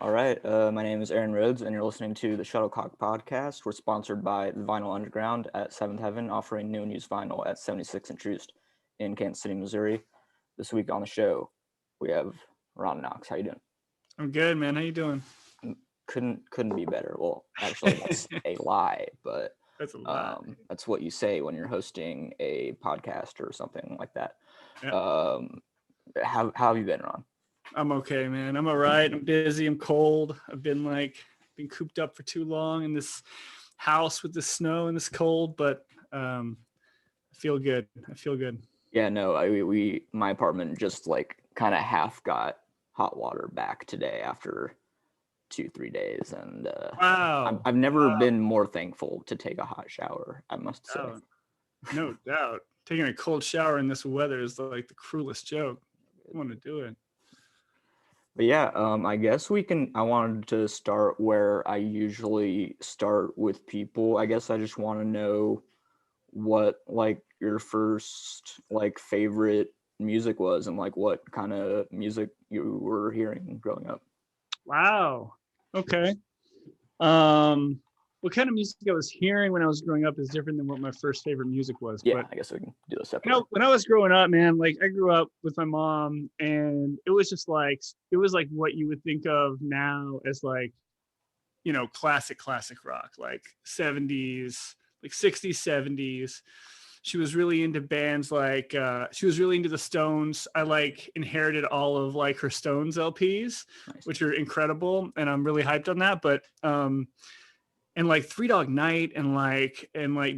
All right, my name is Aaron Rhodes, and you're listening to the Shuttlecock podcast. We're sponsored by the Vinyl Underground at Seventh Heaven, offering new and used vinyl at 76 and Troost in Kansas City, Missouri. This week on the show, we have Ron Knox. How you doing? I'm good, man. How you doing? Couldn't be better. Well, actually, that's a lie, but That's a lot. that's what you say when you're hosting a podcast or something like that. Yeah. How have you been, Ron? I'm okay, man. I'm all right. I'm busy. I'm cold. I've been cooped up for too long in this house with the snow and this cold, but I feel good. I feel good. Yeah, no, my apartment just like kind of half got hot water back today after 2-3 days, and Wow. I've never been more thankful to take a hot shower, I must say. Oh, no doubt. Taking a cold shower in this weather is like the cruelest joke. I want to do it. But yeah, I guess we can. I wanted to start where I usually start with people. I guess I just want to know what like your first like favorite music was, and like what kind of music you were hearing growing up. Wow. Okay. What kind of music I was hearing when I was growing up is different than what my first favorite music was. Yeah, But I guess we can do this you separately. know, when I was growing up, man, like I grew up with my mom, and it was just like what you would think of now as like, classic rock, like 70s, like 60s, 70s. She was really into bands like she was really into the Stones. I like inherited all of like her Stones LPs, Nice. which are incredible, and I'm really hyped on that. But and like Three Dog Night and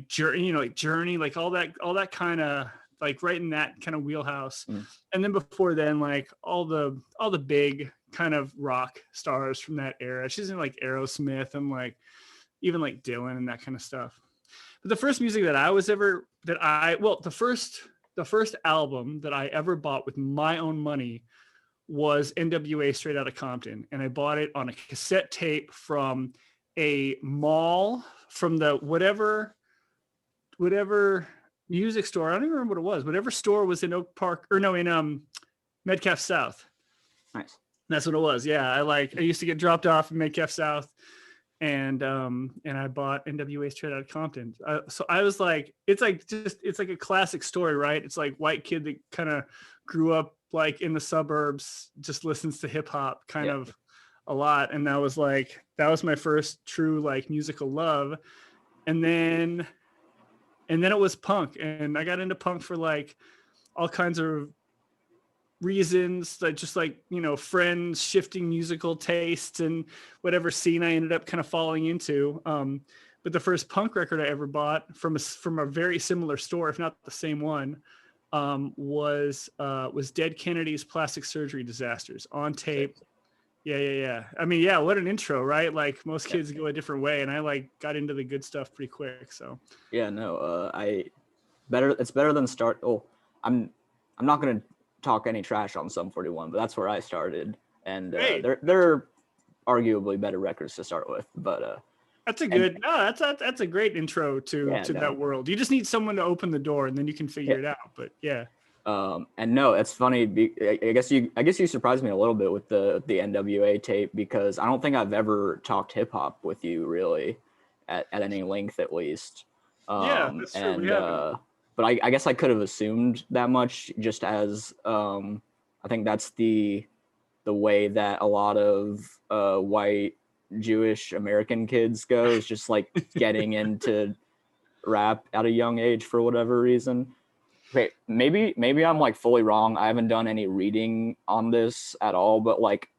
Journey, like Journey, like all that kind of like right in that kind of wheelhouse. And then before then, like all the big kind of rock stars from that era. She's in like Aerosmith and like even like Dylan and that kind of stuff. But the first music that I was ever that I well the first album that I ever bought with my own money was NWA Straight Outta Compton, and I bought it on a cassette tape from a mall from the whatever music store. I don't even remember what it was. Whatever store was in Oak Park or no in Metcalf South. Nice. That's what it was. Yeah, I used to get dropped off in Metcalf South, and I bought NWA Straight Outta Compton. So I was like, it's like a classic story, right? It's like white kid that kind of grew up like in the suburbs, just listens to hip hop kind of a lot, and that was my first true like musical love. And then it was punk, and I got into punk for like all kinds of reasons, like just like friends shifting musical tastes and whatever scene I ended up kind of falling into. But the first punk record I ever bought from a very similar store, if not the same one, was Dead Kennedy's Plastic Surgery Disasters on tape. Yeah. I mean, yeah, what an intro, right? Like most kids go a different way, and I like got into the good stuff pretty quick. So Yeah, no, it's better than start. Oh, I'm not gonna talk any trash on Sum 41, but that's where I started, and hey, they're arguably better records to start with. But that's a and good. No, that's a great intro to yeah, that no, world. You just need someone to open the door, and then you can yeah. figure it out. But yeah, And no, it's funny. I guess you surprised me a little bit with the NWA tape, because I don't think I've ever talked hip hop with you really, at any length at least. yeah, that's true. We And haven't. but I guess I could have assumed that much, just as I think that's the way that a lot of white Jewish American kids go, is just like getting into rap at a young age for whatever reason. Okay, maybe I'm like fully wrong. I haven't done any reading on this at all, but like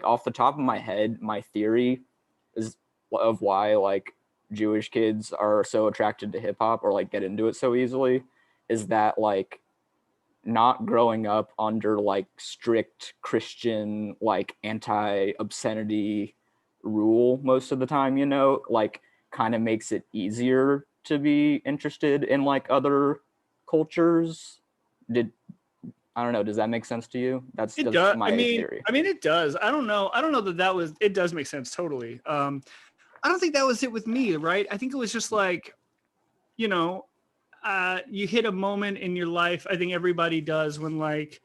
off the top of my head, my theory is of why like Jewish kids are so attracted to hip hop or like get into it so easily is that like not growing up under like strict Christian like anti-obscenity rule most of the time, like kind of makes it easier to be interested in like other cultures. Did I don't know, does that make sense to you? It That's does. my theory. I mean, it does. I don't know. I don't know that was. It does make sense totally. I don't think that was it with me, right? I think it was just like, you know, you hit a moment in your life. I think everybody does when like,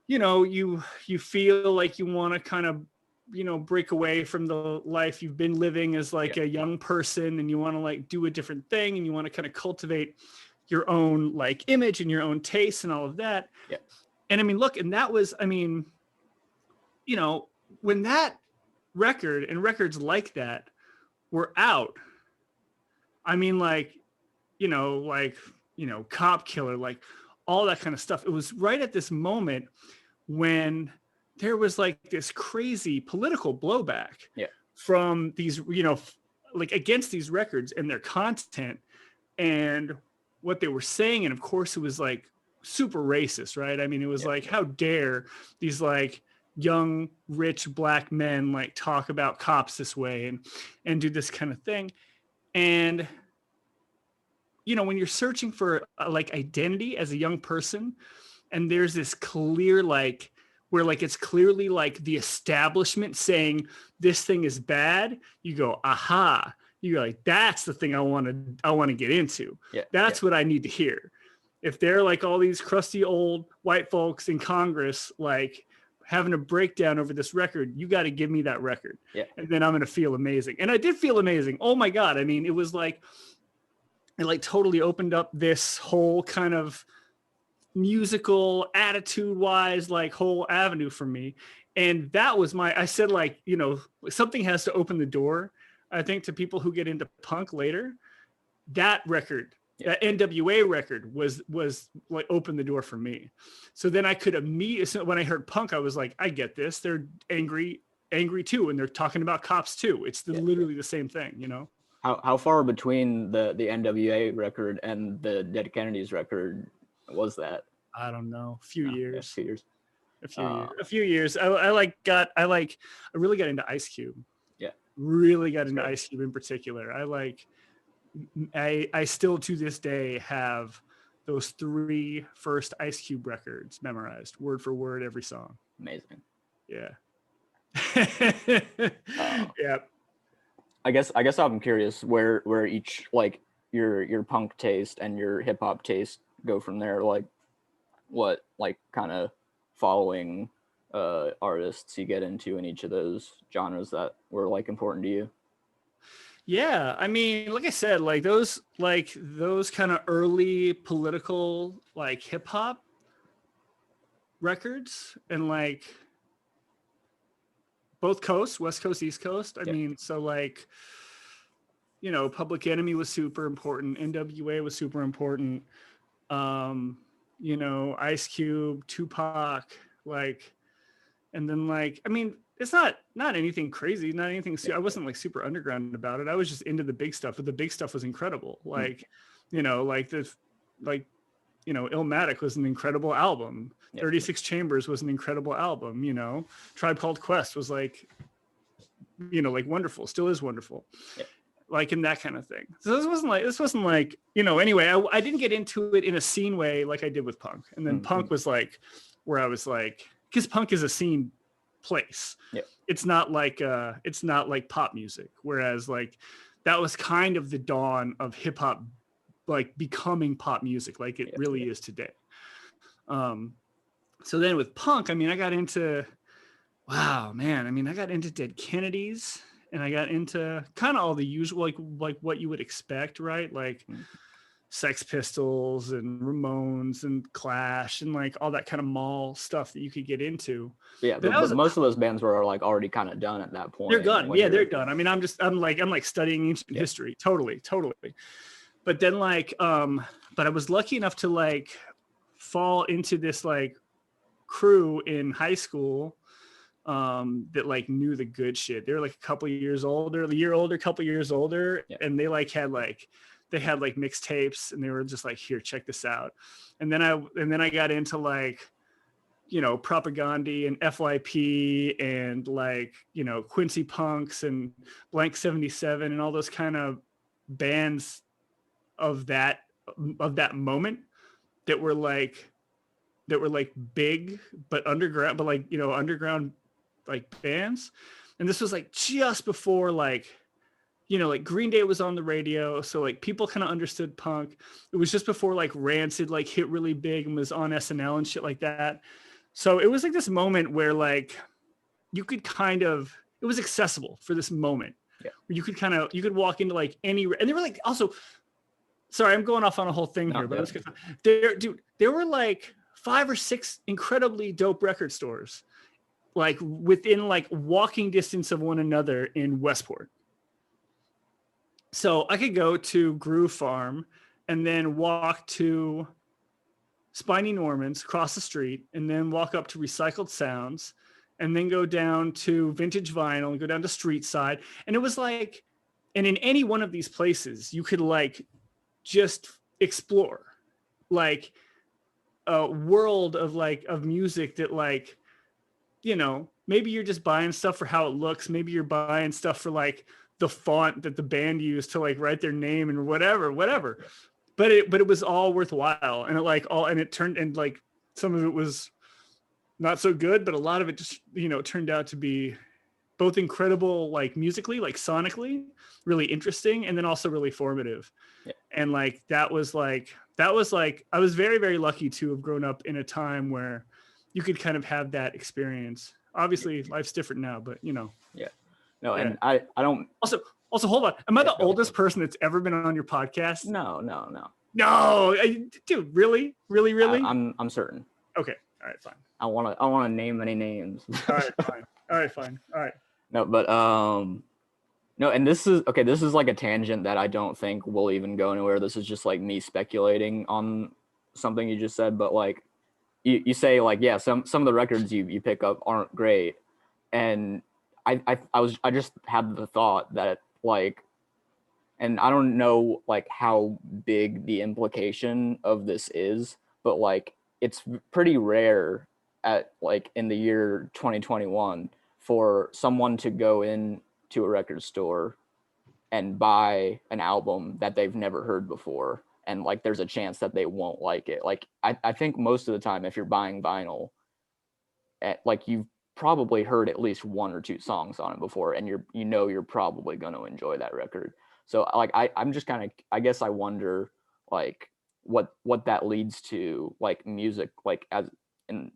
you feel like you want to kind of break away from the life you've been living as like a young person, and you want to like do a different thing, and you want to kind of cultivate your own like image and your own taste and all of that. Yeah. And I mean, look, and that was, I mean, when that record and records like that were out, I mean, like, Cop Killer, like all that kind of stuff. It was right at this moment when there was like this crazy political blowback from these, like against these records and their content and what they were saying. And of course it was like super racist, right? I mean, it was like, how dare these like young, rich black men like talk about cops this way and do this kind of thing. And, when you're searching for like identity as a young person, and there's this clear, like, where like it's clearly like the establishment saying this thing is bad, you go, aha, you're like, that's the thing I want to get into. That's what I need to hear. If they're like all these crusty old white folks in Congress like having a breakdown over this record, you got to give me that record. And then I'm going to feel amazing. And I did feel amazing. Oh my God. I mean, it was like, it like totally opened up this whole kind of musical attitude wise, like whole avenue for me. And that was I said, like, something has to open the door, I think, to people who get into punk later. That record, that NWA record was like opened the door for me. So then I could immediately, when I heard punk, I was like, I get this. They're angry too. And they're talking about cops too. It's literally the same thing, How far between the NWA record and the Dead Kennedys record was that? I don't know. A few years. A few years. I really got into Ice Cube. Really got into Ice Cube in particular. I still to this day have those 3 first Ice Cube records memorized, word for word, every song. Amazing. Yeah. Yeah. I guess I'm curious where each, like, your punk taste and your hip hop taste go from there. Like, what, like, kind of following artists you get into in each of those genres that were like important to you? Yeah, I mean, like I said, like those kind of early political like hip hop records, and like both coasts, West Coast, East Coast. I mean, so like, Public Enemy was super important. NWA was super important. Ice Cube, Tupac, like, and then like, I mean, it's not anything crazy, not anything. I wasn't like super underground about it. I was just into the big stuff, but the big stuff was incredible. Like, Illmatic was an incredible album. 36 Chambers was an incredible album. Tribe Called Quest was like, like wonderful, still is wonderful. Like in that kind of thing. So this wasn't like, anyway, I didn't get into it in a scene way like I did with punk. And then punk was like, where I was like, because punk is a scene place. It's not like pop music. Whereas like that was kind of the dawn of hip hop, like becoming pop music, like it really is today. So then with punk, I mean, I got into Dead Kennedys, and I got into kind of all the usual, like what you would expect, right? Like Sex Pistols and Ramones and Clash and like all that kind of mall stuff that you could get into. Yeah, but most of those bands were like already kind of done at that point. They're done. Yeah, they're done. I mean, I'm like studying ancient history. Totally. But then like, but I was lucky enough to like fall into this like crew in high school that like knew the good shit. They were like a couple of years older, a year older, couple years older, and they had mixtapes, and they were just like, here, check this out. And then I got into like, Propaganda and FYP and like, Quincy Punks and Blank 77 and all those kind of bands of that moment that were like big but underground, but like, underground like bands. And this was like just before like, like Green Day was on the radio, so like people kind of understood punk. It was just before like Rancid like hit really big and was on SNL and shit like that. So it was like this moment where like you could kind of, it was accessible for this moment. Yeah. Where you could walk into like any, and they were like, also, sorry, I'm going off on a whole thing here, but there were like 5 or 6 incredibly dope record stores, like within like walking distance of one another in Westport. So I could go to Groove Farm and then walk to Spiny Norman's across the street, and then walk up to Recycled Sounds, and then go down to Vintage Vinyl and go down to Street Side. And it was like, and in any one of these places, you could like just explore like a world of like of music that like, you know, maybe you're just buying stuff for how it looks. Maybe you're buying stuff for like the font that the band used to like write their name and whatever. But it was all worthwhile. And it turned, and like some of it was not so good, but a lot of it just, you know, turned out to be both incredible, like musically, like sonically, really interesting, and then also really formative. Yeah. And like that was like I was very, very lucky to have grown up in a time where you could kind of have that experience. Obviously, life's different now, but you know. Yeah. No, yeah. And I don't. Also, hold on. Am I the oldest person that's ever been on your podcast? No. No, dude, really? I'm certain. Okay. All right, fine. I want to name any names. All right, fine. All right. No, but no, and this is like a tangent that I don't think will even go anywhere. This is just like me speculating on something you just said, but like you say like, yeah, some of the records you pick up aren't great. And I just had the thought that like, and I don't know like how big the implication of this is, but like it's pretty rare at like in the year 2021 for someone to go into a record store and buy an album that they've never heard before, and like there's a chance that they won't like it. Like I think most of the time if you're buying vinyl, like you've probably heard at least 1 or 2 songs on it before, and you're probably going to enjoy that record. So like I'm just kind of, I guess I wonder like what that leads to, like music, like as in,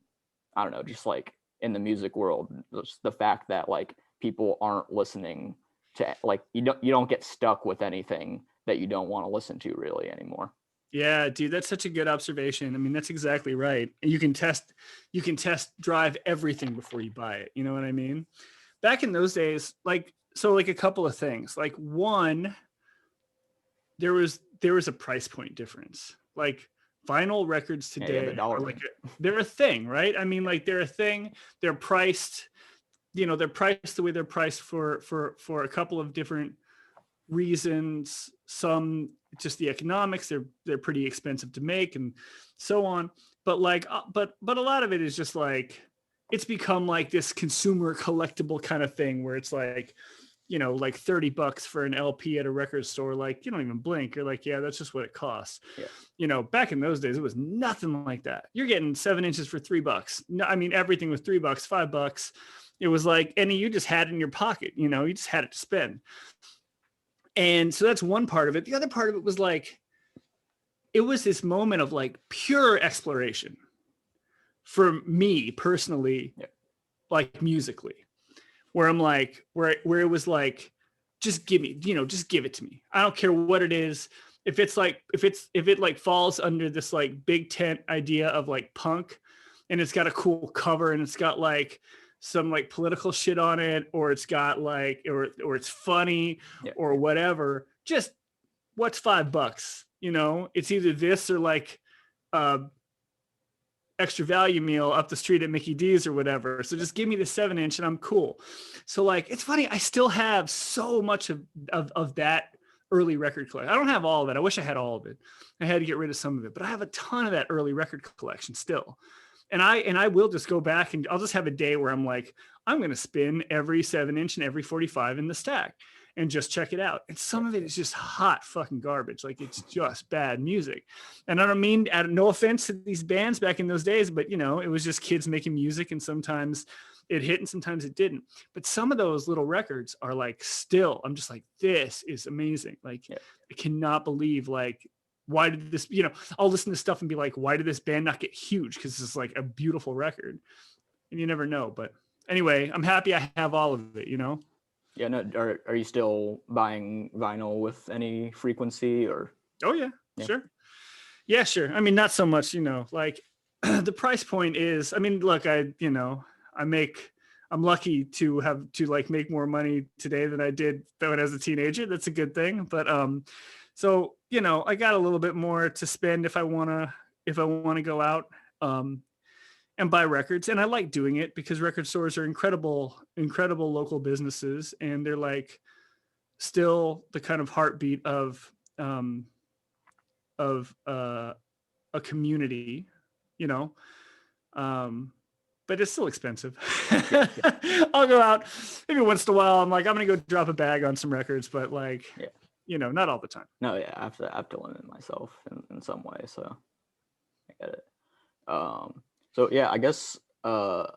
I don't know, just like in the music world, just the fact that like people aren't listening to, like you don't get stuck with anything that you don't want to listen to really anymore. Yeah, dude, that's such a good observation. I mean, that's exactly right. You can test drive everything before you buy it. You know what I mean? Back in those days, like, so like a couple of things. Like one, there was a price point difference. Like vinyl records today are like they're a thing, right? I mean, like they're a thing. They're priced, you know, they're priced the way they're priced for a couple of different reasons. Some just the economics, they're pretty expensive to make and so on. But like, but a lot of it is just like, it's become like this consumer collectible kind of thing where it's like, you know, like $30 for an LP at a record store, like you don't even blink. You're like, yeah, that's just what it costs. Yeah. You know, back in those days, it was nothing like that. You're getting 7 inches for $3. No, I mean, everything was $3, $5. It was like, and you just had it in your pocket, you know, you just had it to spend. And so that's one part of it. The other part of it was like, it was this moment of like pure exploration for me personally, yeah, like musically, where I'm like, where it was like, just give me, you know, just give it to me. I don't care what it is. If it's like, if it like falls under this like big tent idea of like punk, and it's got a cool cover and it's got like some like political shit on it, or it's got like, or it's funny, yeah, or whatever, just what's $5? You know, it's either this or like extra value meal up the street at Mickey D's or whatever. So just give me the 7-inch and I'm cool. So like, it's funny. I still have so much of that early record collection. I don't have all of it. I wish I had all of it. I had to get rid of some of it, but I have a ton of that early record collection still. And I will just go back and I'll just have a day where I'm like, I'm going to spin every 7-inch and every 45 in the stack and just check it out. And some of it is just hot fucking garbage. Like it's just bad music. And I don't mean, no offense to these bands back in those days, but you know, it was just kids making music and sometimes it hit and sometimes it didn't. But some of those little records are like, still, I'm just like, this is amazing. Like, yeah, I cannot believe like, why did this, you know, I'll listen to stuff and be like, why did this band not get huge? Because it's like a beautiful record and you never know, but anyway, I'm happy I have all of it, you know? Yeah, no, are you still buying vinyl with any frequency or? Oh yeah, Yeah. sure. Yeah, sure. I mean, not so much, you know, like the price point is, I mean, look, I'm lucky to have to like make more money today than I did when I was a teenager. That's a good thing. But, so, you know, I got a little bit more to spend if I want to go out, um, and buy records. And I like doing it because record stores are incredible local businesses. And they're like still the kind of heartbeat um, of a community, you know. But it's still expensive. Yeah, I'll go out maybe once in a while. I'm like, I'm gonna go drop a bag on some records, but like, yeah. you know, not all the time. No, yeah, I have to limit myself in some way, so I get it. So yeah, I guess you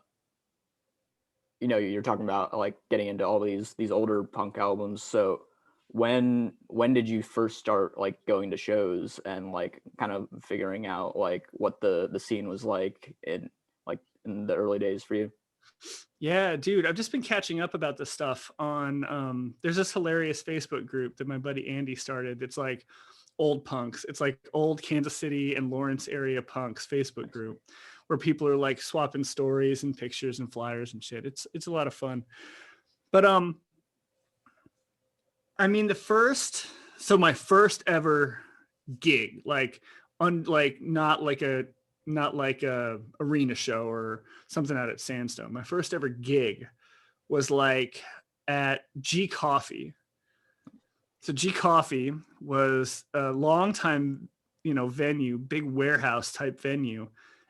know, you're talking about like getting into all these older punk albums. So when did you first start like going to shows and like kind of figuring out like what the scene was like in the early days for you? Yeah, dude, I've just been catching up about this stuff on there's this hilarious Facebook group that my buddy Andy started. It's like old punks. It's like old Kansas City and Lawrence area punks Facebook group where people are like swapping stories and pictures and flyers and shit. It's a lot of fun. But I mean my first ever gig, like not like a arena show or something out at Sandstone. My first ever gig was like at G Coffee. So G Coffee was a long time, you know, venue, big warehouse type venue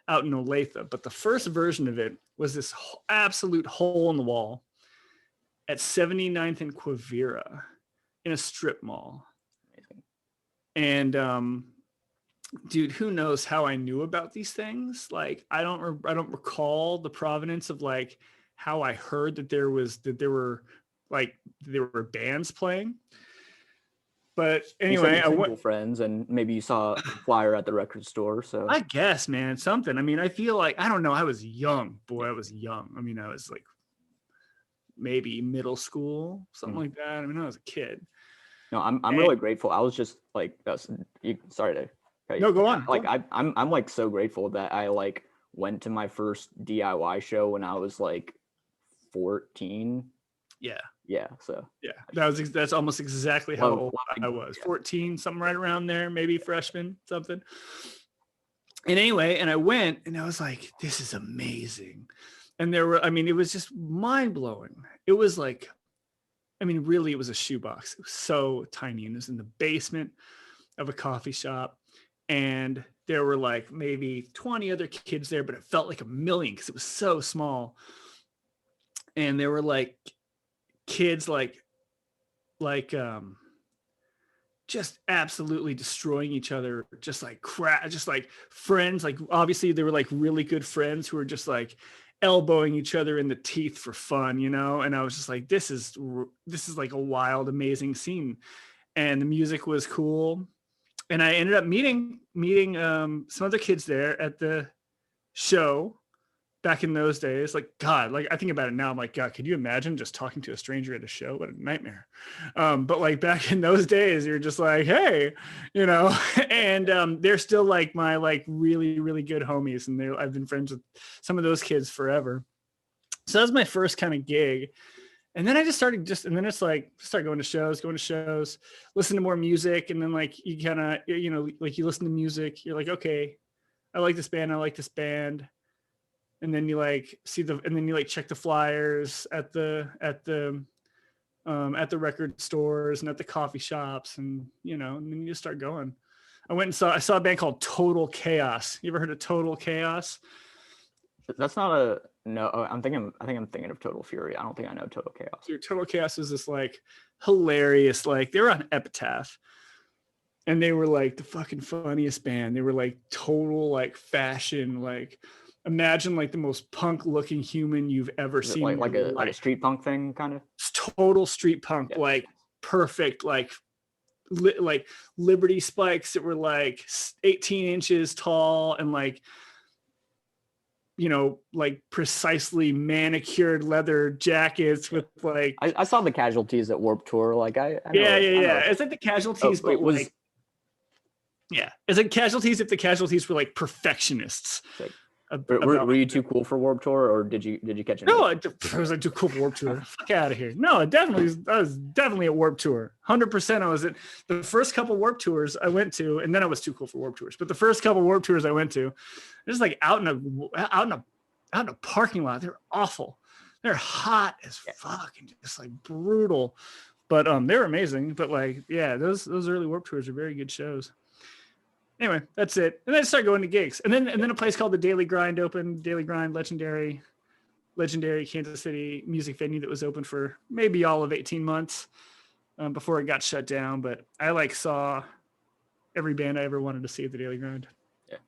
out in Olathe. But the first version of it was this absolute hole in the wall at 79th and Quivira in a strip mall. And dude, who knows how I knew about these things? Like, I don't recall the provenance of like how I heard that there were bands playing. But anyway, I went friends, and maybe you saw a flyer at the record store. So I guess, man, something. I mean, I feel like I don't know. I was young, boy. I was young. I mean, I was like maybe middle school, something like that. I mean, I was a kid. No, I'm really grateful. I was just like, sorry to. No, go on. Like I'm like so grateful that I like went to my first DIY show when I was like 14. Yeah. Yeah. So yeah, that's almost exactly how old I was. 14, something right around there, maybe freshman, something. And anyway, and I went and I was like, this is amazing. And it was just mind blowing. It was like, I mean, really, it was a shoebox. It was so tiny. And it was in the basement of a coffee shop. And there were like maybe 20 other kids there, but it felt like a million because it was so small. And there were like kids just absolutely destroying each other, just like just like friends. Like obviously they were like really good friends who were just like elbowing each other in the teeth for fun, you know? And I was just like, this is like a wild, amazing scene. And the music was cool. And I ended up meeting some other kids there at the show back in those days. Like, God, like I think about it now, I'm like, God, could you imagine just talking to a stranger at a show? What a nightmare. But like back in those days, you're just like, hey, you know, and they're still like my like really, really good homies. And I've been friends with some of those kids forever. So that was my first kind of gig. And then I just started and then it's like, start going to shows, listen to more music. And then like, you kind of, you know, like you listen to music, you're like, okay, I like this band. And then you like and then you like check the flyers at the record stores and at the coffee shops, and you know, and then you just start going. I saw a band called Total Chaos. You ever heard of Total Chaos? That's not no. I think I'm thinking of Total Fury. I don't think I know Total Chaos. Dude, Total Chaos is this like hilarious, like they were on Epitaph. And they were like the fucking funniest band. They were like total like fashion, like imagine like the most punk looking human you've ever seen. Like a street punk thing, kind of. It's total street punk, yeah. Like perfect, like Liberty spikes that were like 18 inches tall, and like like precisely manicured leather jackets with like. I saw the casualties at Warped Tour. Like I know, Yeah. I know. It's like the casualties, but was yeah, it's like casualties if the casualties were like perfectionists. like, were you too cool for Warped Tour, or did you catch it? No, I was like too cool for Warped Tour. Fuck out of here. No, I was definitely at Warped Tour. 100%. I was at the first couple Warped Tours I went to, and then I was too cool for Warped Tours. But the first couple Warped Tours I went to, just like out in a parking lot. They're awful. They're hot as fuck and just like brutal. But they were amazing. But like, yeah, those early Warped Tours are very good shows. Anyway, that's it. And then I started going to gigs. And then a place called the Daily Grind opened. Daily Grind, legendary Kansas City music venue that was open for maybe all of 18 months before it got shut down. But I like saw every band I ever wanted to see at the Daily Grind. Yeah.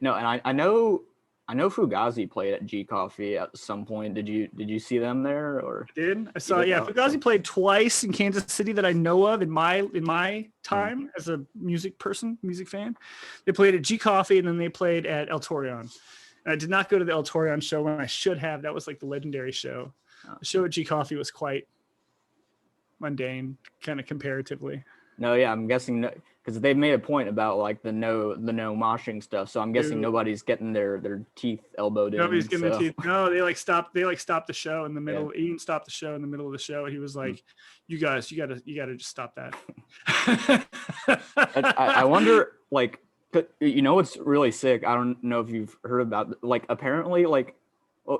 No, and I know Fugazi played at G Coffee at some point. Did you see them there, or? I did. I saw. Yeah, Fugazi played twice in Kansas City that I know of in my time as a music fan. They played at G Coffee, and then they played at El Torreon. And I did not go to the El Torreon show when I should have. That was like the legendary show. The show at G Coffee was quite mundane, kind of comparatively. No, yeah, I'm guessing because they made a point about like the no moshing stuff. So I'm guessing nobody's getting their teeth elbowed in. Nobody's getting their teeth. No, they stopped the show in the middle. Yeah. Ian stopped the show in the middle of the show. He was like, "You guys, you gotta just stop that." I wonder, like, what's really sick? I don't know if you've heard about, like, apparently, like,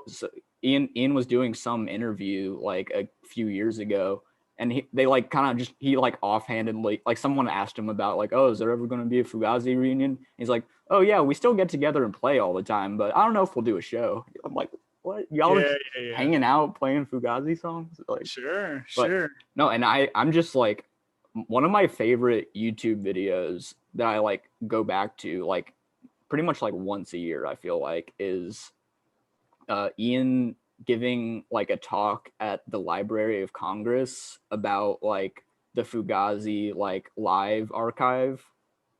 so Ian was doing some interview like a few years ago. And they like kind of just, he like offhandedly, like someone asked him about like, oh, is there ever going to be a Fugazi reunion? He's like, oh yeah, we still get together and play all the time, but I don't know if we'll do a show. I'm like, what? Y'all are hanging out playing Fugazi songs? Like, sure. No, and I'm just like, one of my favorite YouTube videos that I like go back to like pretty much like once a year, I feel like, is Ian giving like a talk at the Library of Congress about like the Fugazi like live archive.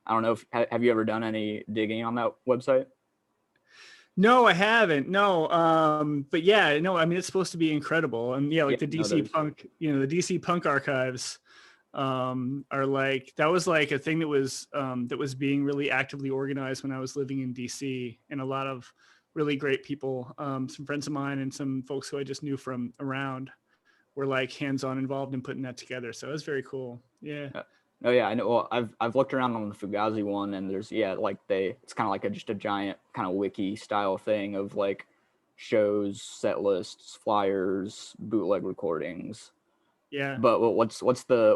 I don't know if have you ever done any digging on that website? No, I haven't. No, but yeah, no. I mean, it's supposed to be incredible, and yeah, like the DC punk, the DC punk archives are like, that was like a thing that was being really actively organized when I was living in DC, and a lot of really great people, some friends of mine and some folks who I just knew from around were like hands-on involved in putting that together. So it was very cool. Yeah. Oh yeah, I know. Well, I've looked around on the Fugazi one, and there's like it's kind of like just a giant kind of wiki style thing of like shows, set lists, flyers, bootleg recordings. Yeah. But what's the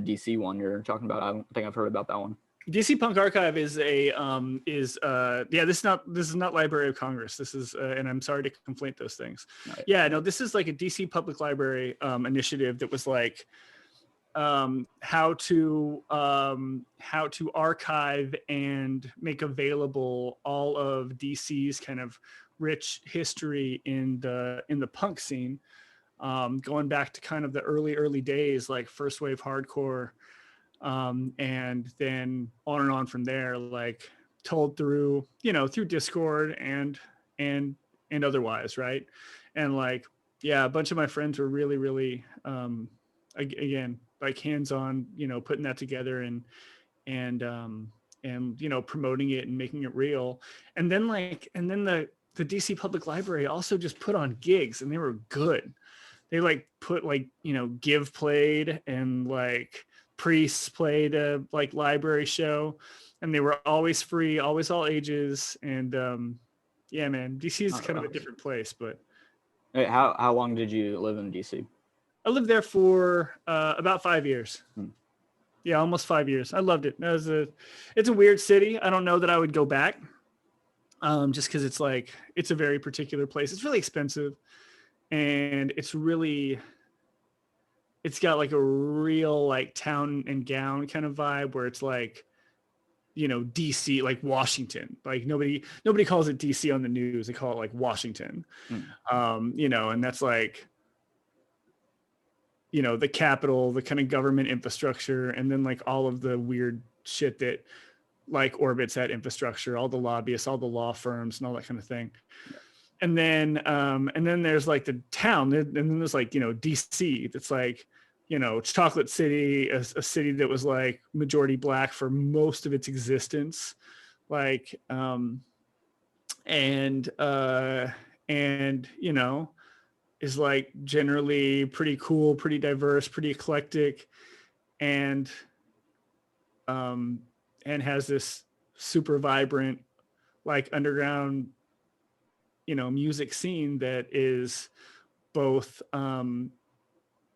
DC one you're talking about? I don't think I've heard about that one. DC Punk Archive is this is not Library of Congress. This is and I'm sorry to conflate those things. Right. Yeah, no, this is like a DC Public Library initiative that was like how to archive and make available all of DC's kind of rich history in the punk scene, going back to kind of the early days, like first wave hardcore. And then on and on from there, like told through Discord and otherwise. Right. And like, yeah, a bunch of my friends were really, really, again, like hands-on, putting that together and promoting it and making it real. And then the DC Public Library also just put on gigs, and they were good. They like put like, Give played, and like Priests played a like library show, and they were always free, always all ages. And yeah, man, DC is kind of a different place. But hey, how long did you live in DC? I lived there for about 5 years. Yeah, almost 5 years. I loved it. It's a weird city. I don't know that I would go back, just because it's a very particular place. It's really expensive, and it's got like a real like town and gown kind of vibe, where it's like, DC, like Washington. Like nobody calls it DC on the news. They call it like Washington. And that's like, the capital, the kind of government infrastructure, and then like all of the weird shit that like orbits that infrastructure, all the lobbyists, all the law firms, and all that kind of thing. And then there's like the town, and then there's like, DC, that's like, chocolate city, a city that was like majority Black for most of its existence, like and is like generally pretty cool, pretty diverse, pretty eclectic, and has this super vibrant, like, underground, music scene that is both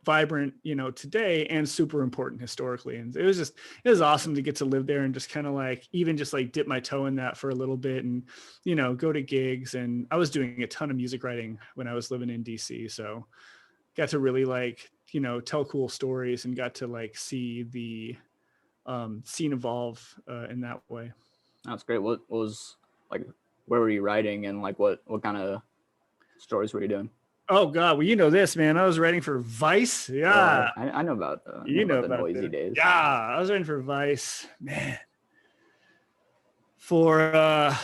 vibrant, today, and super important historically. And it was awesome to get to live there and just kind of like, even just like dip my toe in that for a little bit, and go to gigs. And I was doing a ton of music writing when I was living in DC, so got to really like tell cool stories, and got to like see the scene evolve in that way. That's great. What was like, where were you writing, and like what kind of stories were you doing? Oh God, well, this, man. I was writing for Vice. Yeah, I know about the Noisy days. Yeah, I was writing for Vice, man. For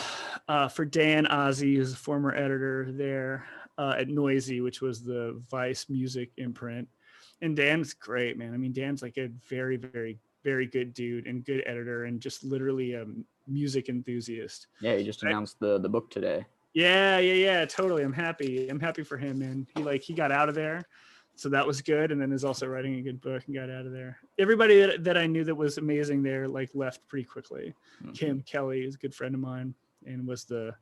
Dan Ozzie, who's a former editor there at Noisy, which was the Vice music imprint. And Dan's great, man. I mean, Dan's like a very, very, very good dude and good editor, and just literally a music enthusiast. Yeah, he just announced the book today. Yeah, totally. I'm happy for him, man. He got out of there, so that was good. And then is also writing a good book and got out of there. Everybody that I knew that was amazing there, like, left pretty quickly. Mm-hmm. Kim Kelly is a good friend of mine and was the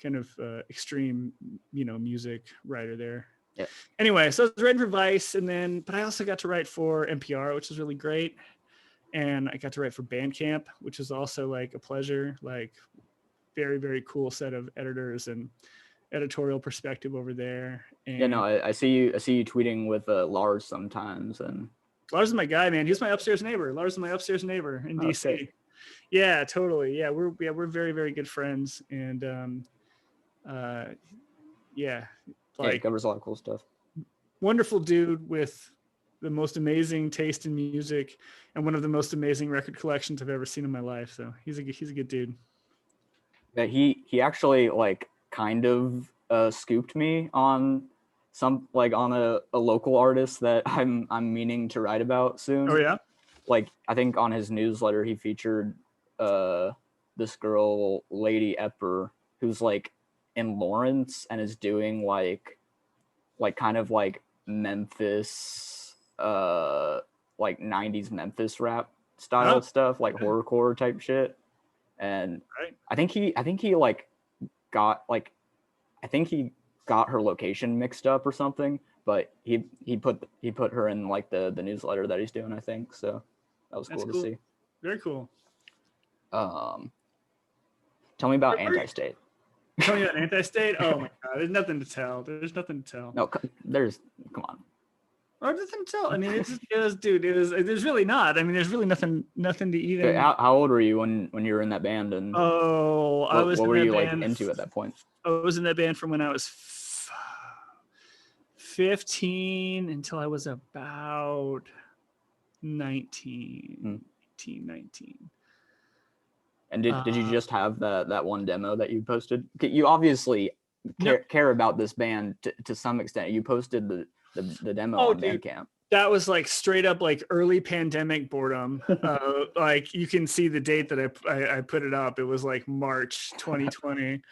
kind of extreme, music writer there. Yeah. Anyway, so I was writing for Vice, but I also got to write for NPR, which was really great. And I got to write for Bandcamp, which is also like a pleasure, like very, very cool set of editors and editorial perspective over there. And yeah, no, I see you tweeting with Lars sometimes. And Lars is my guy, man. He's my upstairs neighbor. Lars is my upstairs neighbor in DC. Okay. Yeah, totally. Yeah, we're very, very good friends. And yeah, like, he covers a lot of cool stuff. Wonderful dude with the most amazing taste in music and one of the most amazing record collections I've ever seen in my life. So he's a good dude. Yeah, he actually like kind of scooped me on some, like, on a local artist that I'm meaning to write about soon. Oh yeah. Like, I think on his newsletter he featured this girl, Lady Epper, who's like in Lawrence and is doing like kind of like Memphis, like 90s Memphis rap style stuff, like horrorcore type shit. And right. I think he like got like, I think he got her location mixed up or something, but he put her in like the newsletter that he's doing, I think. So that was cool to see. Very cool. Tell me about Anti-State. Tell me about Anti-State? Oh my God, there's nothing to tell. No, come on. Oh, nothing to tell. I mean, there's really not. I mean, there's really nothing to even. How old were you when you were in that band? And what were you like into at that point? I was in that band from when I was 15 until I was about 19. 19. And did you just have that one demo that you posted? You obviously care about this band to some extent. You posted the demo on Bandcamp. That was like straight up like early pandemic boredom. Like, you can see the date that I put it up. It was like March 2020.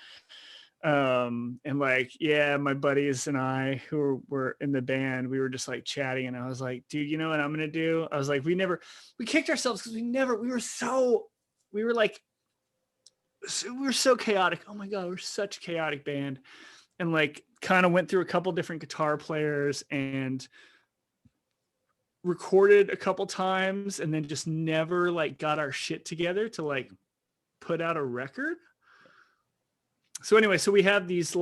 And like, yeah, my buddies and I who were in the band, we were just like chatting, and I was like, dude, you know what I'm gonna do? I was like, we kicked ourselves because we were so chaotic. Oh my God, we're such a chaotic band. And like, kind of went through a couple different guitar players and recorded a couple times, and then just never like got our shit together to like put out a record. So anyway, so we have these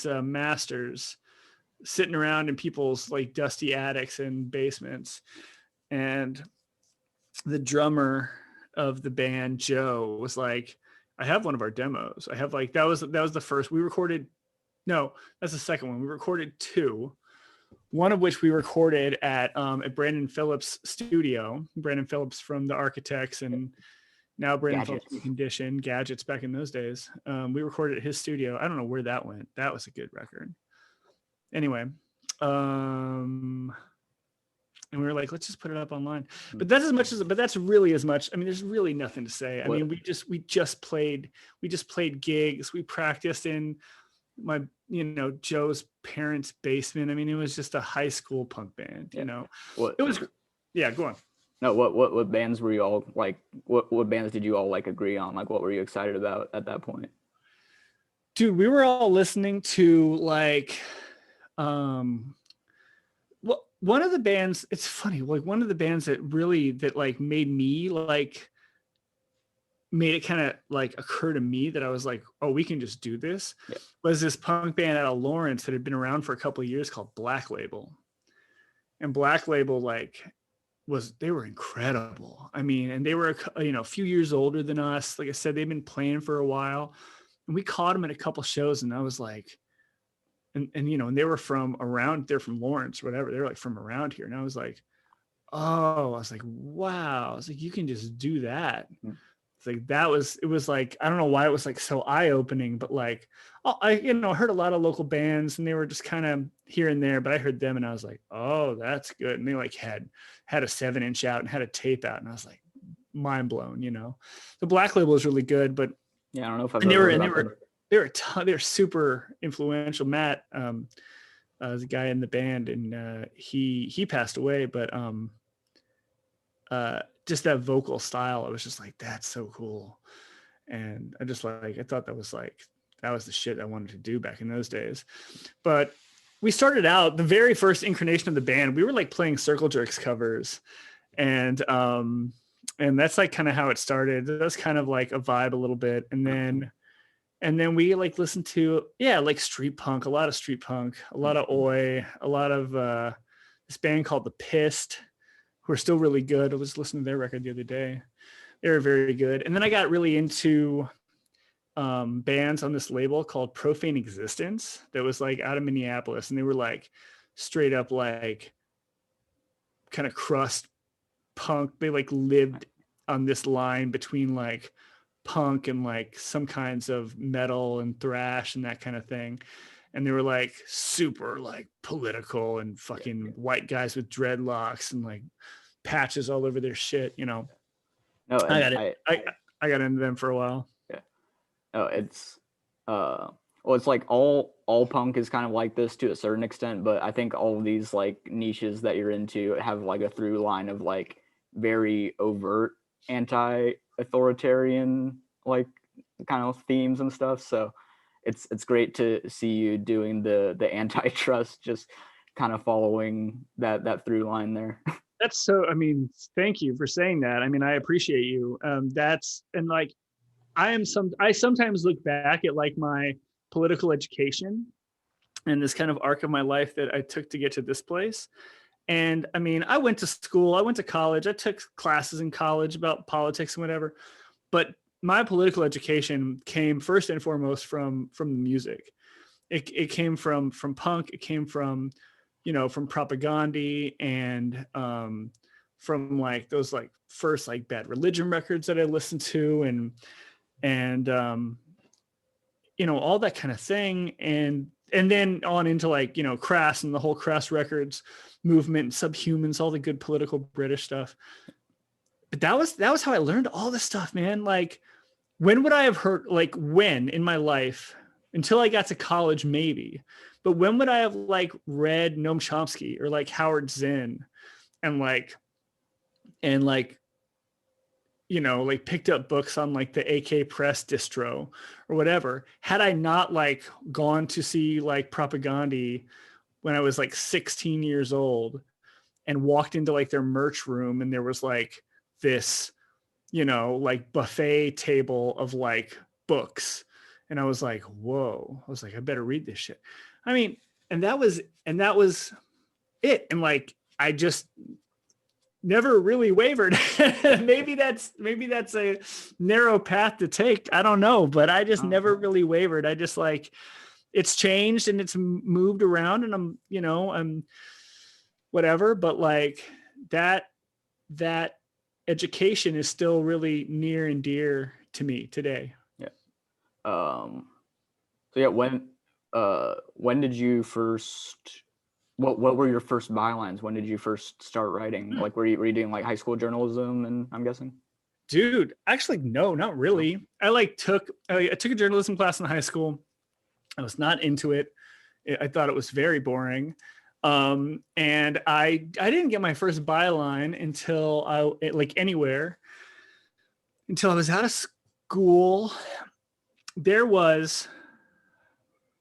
masters sitting around in people's like dusty attics and basements. And the drummer of the band, Joe, was like, I have one of our demos. I have like, that was the first we recorded. No, that's the second one. We recorded two, one of which we recorded at Brandon Phillips' studio. Brandon Phillips from the Architects and now Brandon Gadgets. Felton Condition, Gadgets back in those days. We recorded at his studio. I don't know where that went. That was a good record. Anyway, and we were like, let's just put it up online. But that's really as much. I mean, there's really nothing to say. I mean, we just played gigs. We practiced in my, Joe's parents' basement. I mean, it was just a high school punk band, It was, go on. No, what bands were you all like? What bands did you all like agree on? Like, what were you excited about at that point? Dude, we were all listening to like, one of the bands, it's funny, like one of the bands that like made me like, made it kind of like occur to me that I was like, oh, we can just do this, was this punk band out of Lawrence that had been around for a couple of years called Black Label. And Black Label, like, they were incredible. I mean, and they were, a few years older than us. Like I said, they've been playing for a while, and we caught them at a couple shows, and I was like, and they were from around, they're from Lawrence, whatever. They're like from around here. And I was like, wow. I was like, you can just do that. It's like, it was like, I don't know why it was like so eye-opening, but like, I heard a lot of local bands, and they were just kind of here and there, but I heard them and I was like, oh, that's good. And they like had a 7-inch out and had a tape out. And I was like, mind blown, The Black Label is really good, but yeah, I don't know if they were super influential. Matt, the guy in the band, and he passed away, but just that vocal style, I was just like, that's so cool. And I thought that was the shit I wanted to do back in those days. But we started out, the very first incarnation of the band, we were like playing Circle Jerks covers, and that's like kind of how it started. That was kind of like a vibe a little bit. And then we like listened to, like street punk, a lot of street punk, a lot of oi, a lot of this band called The Pissed, who are still really good. I was listening to their record the other day. They were very good. And then I got really into bands on this label called Profane Existence that was like out of Minneapolis, and they were like straight up like kind of crust punk. They like lived on this line between like punk and like some kinds of metal and thrash and that kind of thing. And they were like super like political and fucking white guys with dreadlocks and like patches all over their shit, No, I got into them for a while. Yeah. No, it's it's like all punk is kind of like this to a certain extent, but I think all of these like niches that you're into have like a through line of like very overt anti-authoritarian like kind of themes and stuff. So it's great to see you doing the antitrust, just kind of following that through line there. That's so, I mean, thank you for saying that. I mean, I appreciate you. I sometimes look back at like my political education and this kind of arc of my life that I took to get to this place. And I mean, I went to school, I went to college, I took classes in college about politics and whatever, but my political education came first and foremost from the music. It came from punk. It came from, from Propaganda and from like those like first like Bad Religion records that I listened to and all that kind of thing. And then on into like, Crass and the whole Crass Records movement, Subhumans, all the good political British stuff. But that was how I learned all this stuff, man. Like, when would I have heard, like, when in my life, until I got to college, maybe, but when would I have like read Noam Chomsky or like Howard Zinn and like picked up books on like the AK Press distro or whatever, had I not like gone to see like Propaganda when I was like 16 years old and walked into like their merch room and there was like this, like buffet table of like books. And I was like, whoa, I was like, I better read this shit. I mean, and that was it. And like, I just never really wavered. maybe that's a narrow path to take. I don't know, but I just never really wavered. I just like, it's changed and it's moved around and I'm whatever, but like that education is still really near and dear to me today. Yeah. So yeah, when did you first? What were your first bylines? When did you first start writing? Like, were you doing like high school journalism? And I'm guessing. Dude, actually, no, not really. I took a journalism class in high school. I was not into it. I thought it was very boring. And I didn't get my first byline until until I was out of school. There was,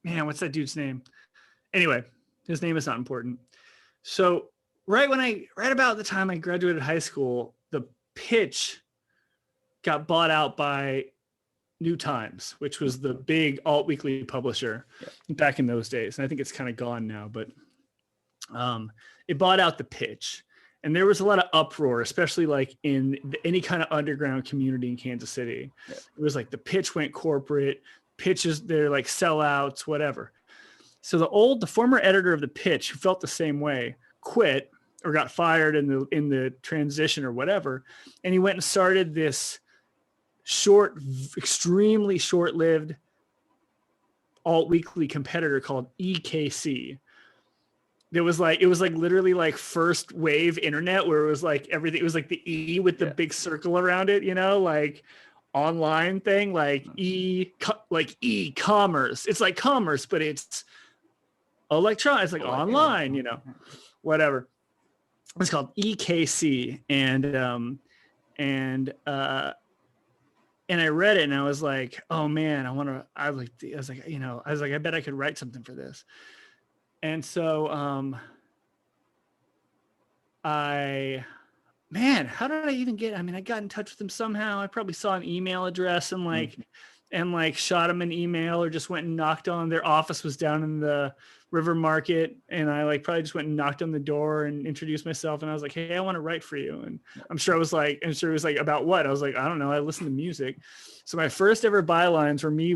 man, what's that dude's name? Anyway, his name is not important. So right about the time I graduated high school, the Pitch got bought out by New Times, which was the big alt weekly publisher back in those days. And I think it's kind of gone now, but it bought out the Pitch. And there was a lot of uproar, especially like in any kind of underground community in Kansas City. Yeah. It was like the Pitch went corporate, Pitches, they're like sellouts, whatever. So the former editor of the Pitch, who felt the same way, quit or got fired in the transition or whatever. And he went and started this extremely short-lived alt weekly competitor called EKC. It was like literally like first wave internet, where it was like everything. It was like the E with the big circle around it, like online thing, like e-commerce. It's like commerce, but it's electronic. It's like online, whatever. It's called EKC, and I read it and I was like, oh man, I was like, I bet I could write something for this. And so how did I even get, I got in touch with him somehow. I probably saw an email address and shot him an email, or just went and knocked on their office was down in the River Market. And I probably just went and knocked on the door and introduced myself. And I was like, hey, I want to write for you. And I'm sure it was like, about what? I was like, I don't know. I listen to music. So my first ever bylines were me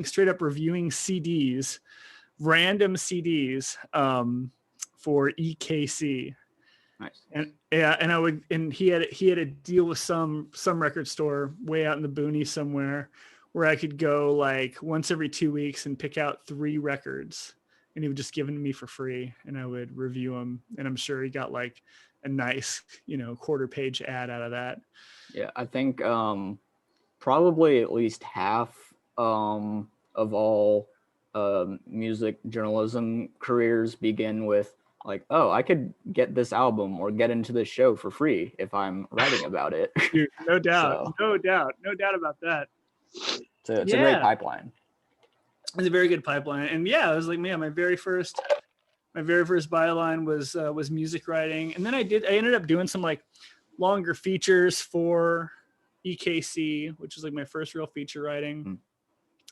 straight up reviewing CDs, random CDs for EKC. Nice. And he had a deal with some record store way out in the boonies somewhere, where I could go like once every 2 weeks and pick out 3 records, and he would just give them to me for free, and I would review them. And I'm sure he got like a nice, quarter-page ad out of that. Yeah, I think probably at least half of all music journalism careers begin with like, oh, I could get this album or get into this show for free if I'm writing about it. Dude, no doubt, no doubt about that. So it's a great pipeline. It's a very good pipeline. And yeah, I was like, man, my very first byline was music writing. And then I ended up doing some like longer features for EKC, which was like my first real feature writing.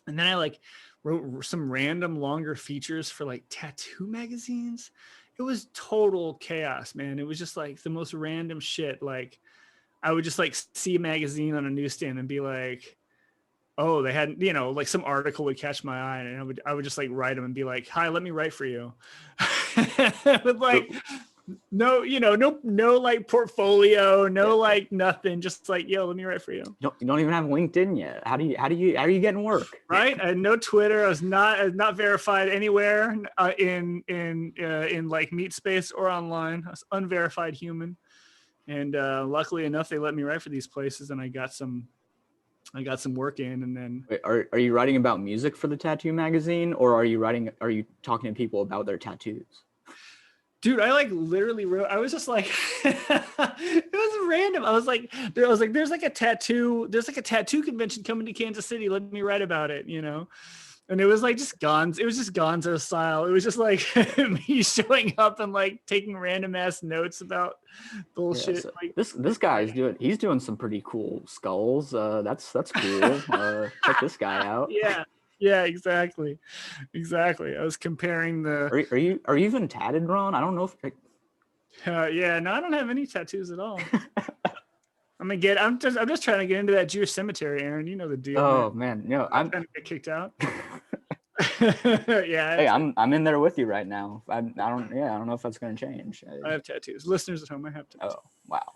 And then I wrote some random longer features for like tattoo magazines. It was total chaos, man. It was just like the most random shit. Like I would just like see a magazine on a newsstand and be like, oh, they had, like some article would catch my eye, and I would just like write them and be like, hi, let me write for you. With like no like portfolio, like nothing, just like, yo, let me write for you. You don't even have LinkedIn yet. How are you getting work? Right. I had no Twitter. I was not verified anywhere in like Meet Space or online. I was unverified human. And luckily enough, they let me write for these places, and I got some work in. And then wait, are you writing about music for the tattoo magazine, or are you talking to people about their tattoos? Dude, I like literally wrote, I was just like, it was random. I was like, there's like a tattoo convention coming to Kansas City. Let me write about it, And it was like just it was just Gonzo style. It was just like me showing up and like taking random ass notes about bullshit. Yeah, so like, this guy's he's doing some pretty cool skulls. That's cool. Check this guy out. Yeah, exactly. I was comparing the. Are you even tatted, Ron? I don't know if. Yeah, no, I don't have any tattoos at all. I'm just trying to get into that Jewish cemetery, Aaron. You know the deal. Oh man, no, I'm trying to get kicked out. Yeah. Hey, I'm in there with you right now. I don't know if that's gonna change. I have tattoos. Listeners at home, I have tattoos. Oh wow.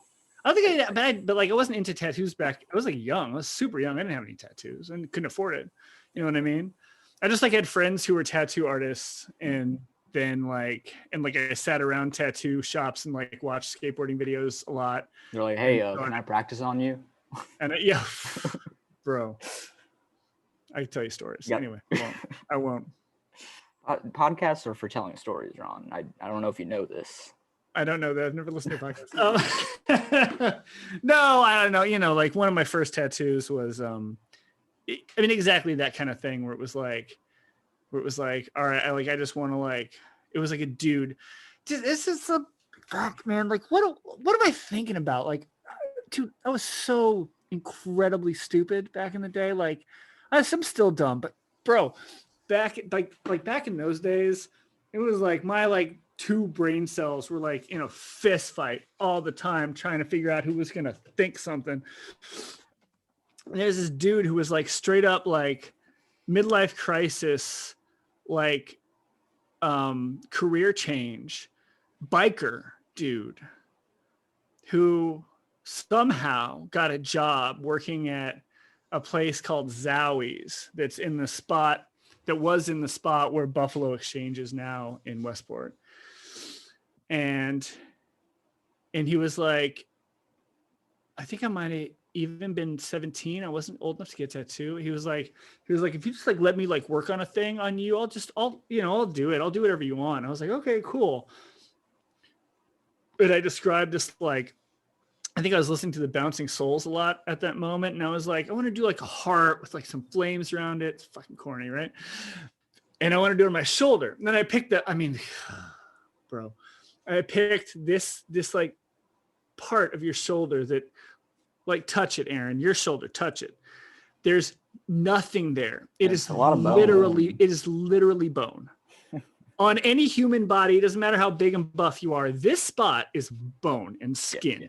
I don't think but like I wasn't into tattoos back. I was like young. I was super young. I didn't have any tattoos and couldn't afford it. You know what I mean? I just like had friends who were tattoo artists, and then like I sat around tattoo shops and like watched skateboarding videos a lot. You're like, hey, can I practice on you? And yeah, bro, I can tell you stories. Yep. Anyway, I won't. Podcasts are for telling stories, Ron. I don't know if you know this. I don't know that. I've never listened to podcasts. No, I don't know. You know, like one of my first tattoos was, I mean, exactly that kind of thing where it was like, all right, I just want to like, it was like a dude. This is the fuck, man. Like, what am I thinking about? Like, dude, I was so incredibly stupid back in the day. Like, I'm still dumb, but bro, back in those days, it was like my like 2 brain cells were like in a fist fight all the time trying to figure out who was going to think something. And there's this dude who was like straight up like midlife crisis, like career change, biker dude who somehow got a job working at a place called Zowie's that's in the spot where Buffalo Exchange is now in Westport. And he was like, I think I might have even been 17. I wasn't old enough to get a tattoo. He was like, if you just like let me like work on a thing on you, I'll do it. I'll do whatever you want. I was like, okay, cool. But I described this like, I think I was listening to the Bouncing Souls a lot at that moment. And I was like, I want to do like a heart with like some flames around it. It's fucking corny, right? And I want to do it on my shoulder. And then I picked that. I mean, bro, I picked this like part of your shoulder that like, touch it, Aaron, your shoulder, touch it. There's nothing there. It is literally bone. On any human body, it doesn't matter how big and buff you are. This spot is bone and skin. Yeah.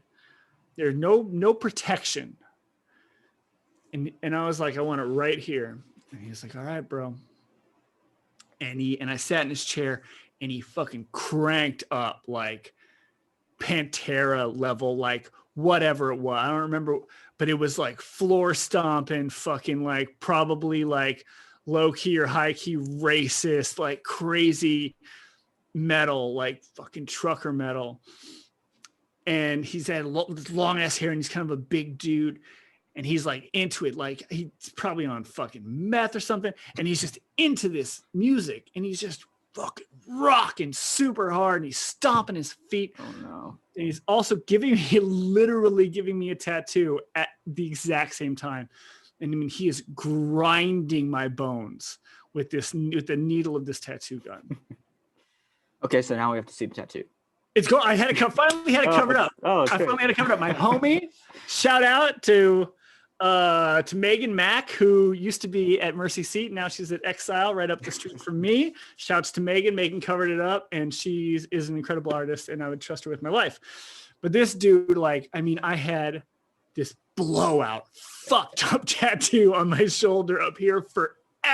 There's no protection. And I was like, I want it right here. And he was like, all right, bro. And I sat in his chair and he fucking cranked up like Pantera level, like whatever it was. I don't remember, but it was like floor stomping, fucking like probably like low key or high key racist, like crazy metal, like fucking trucker metal. And he's had long ass hair and he's kind of a big dude. And he's like into it, like he's probably on fucking meth or something. And he's just into this music and he's just fucking rocking super hard and he's stomping his feet. Oh no. And he's also literally giving me a tattoo at the exact same time. And I mean, he is grinding my bones with the needle of this tattoo gun. Okay, so now we have to see the tattoo. I finally had it covered up. Oh, okay. I finally had it covered up. My homie, shout out to Megan Mack, who used to be at Mercy Seat. Now she's at Exile right up the street from me. Shouts to Megan. Megan covered it up and she is an incredible artist and I would trust her with my life. But this dude, like, I mean, I had this blowout fucked up tattoo on my shoulder up here forever. He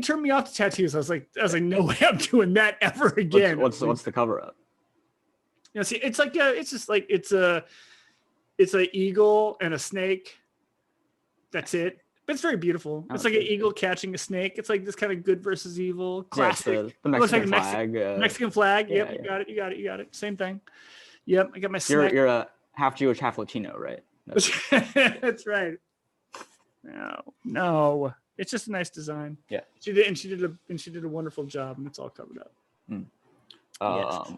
turned me off to tattoos. I was like, no way I'm doing that ever again. What's the cover up? You know, see, it's like it's an eagle and a snake. That's it. But it's very beautiful. It's like an eagle catching a snake. It's like this kind of good versus evil classic. Yeah, the Mexican flag. Mexican flag. Yep, yeah. You got it. Same thing. Yep, I got my snake. You're a half Jewish, half Latino, right? That's right. No. It's just a nice design. Yeah. She did a wonderful job and it's all covered up. Yes.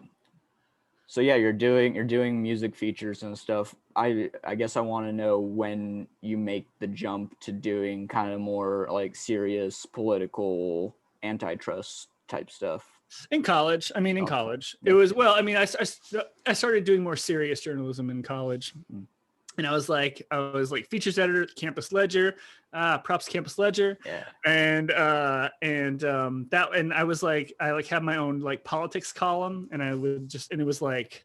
So yeah, you're doing music features and stuff. I guess I want to know when you make the jump to doing kind of more like serious political antitrust type stuff. In college. It was, I started doing more serious journalism in college. And I was like features editor at Campus Ledger, props Campus Ledger. Yeah. And I was like, I had my own like politics column and it was like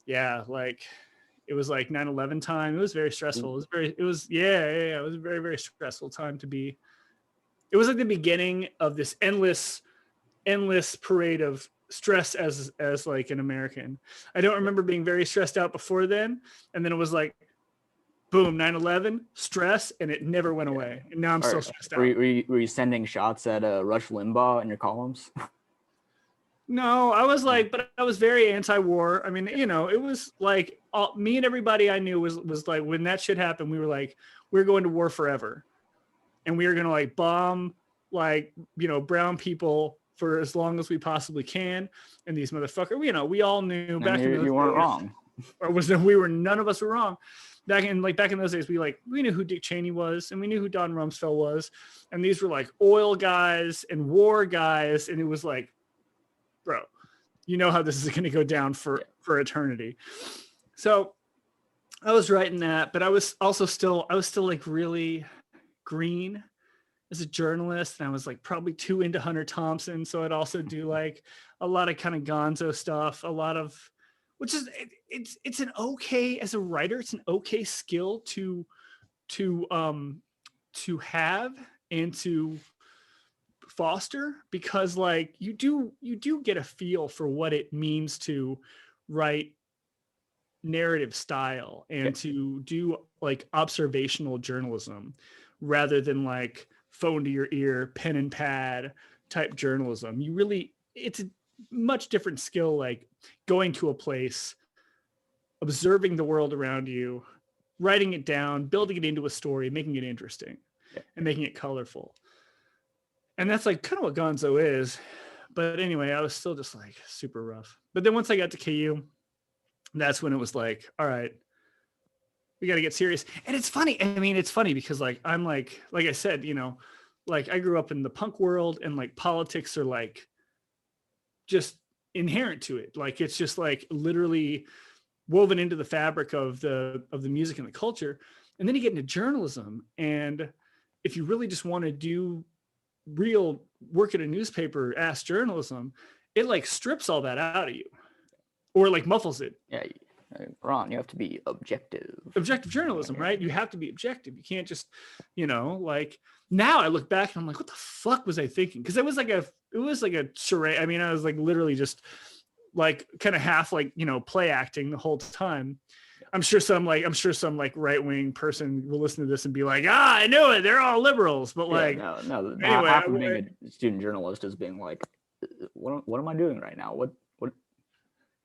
9/11 time. It was very stressful. It was a very, very stressful time to be. It was like the beginning of this endless parade of stress as like an American. I don't remember being very stressed out before then. And then it was like, boom, 9/11, stress, and it never went away. And now I'm still stressed out. Were you sending shots at Rush Limbaugh in your columns? No, I was like, but I was very anti-war. I mean, you know, it was like me and everybody I knew was like, when that shit happened, we were like, we're going to war forever. And we were going to like bomb, like, you know, brown people for as long as we possibly can. And these motherfuckers, you know, we all knew back in those days. You weren't wrong. None of us were wrong. Back in those days, we knew who Dick Cheney was, and we knew who Don Rumsfeld was. And these were like oil guys and war guys. And it was like, bro, you know how this is going to go down for eternity. So I was writing that, but I was still like really green as a journalist. And I was like probably too into Hunter Thompson. So I'd also do like a lot of kind of gonzo stuff, which is, it's an okay, as a writer, it's an okay skill to have and to foster, because like you do get a feel for what it means to write narrative style and to do like observational journalism rather than like phone to your ear, pen and pad type journalism. It's a much different skill, like going to a place, observing the world around you, writing it down, building it into a story, making it interesting and making it colorful. And that's like kind of what gonzo is. But anyway, I was still just like super rough. But then once I got to KU, that's when it was like, all right, we got to get serious. And it's funny. I mean, it's funny because like, I'm like I said, you know, like I grew up in the punk world, and like politics are like just inherent to it. Like, it's just like literally woven into the fabric of the music and the culture. And then you get into journalism. And if you really just want to do real work at a newspaper ass journalism, it like strips all that out of you, or like muffles it. Yeah, Ron, you have to be objective Journalism, right? You have to be objective. You can't just, you know, like now I look back and I'm like, what the fuck was I thinking? Because it was like a charade. I mean, I was like literally just like kind of half like, you know, play acting the whole time. I'm sure some right-wing person will listen to this and be like, I knew it, they're all liberals. But like, no. Anyway, half of being a student journalist is being like, what am I doing right now? What?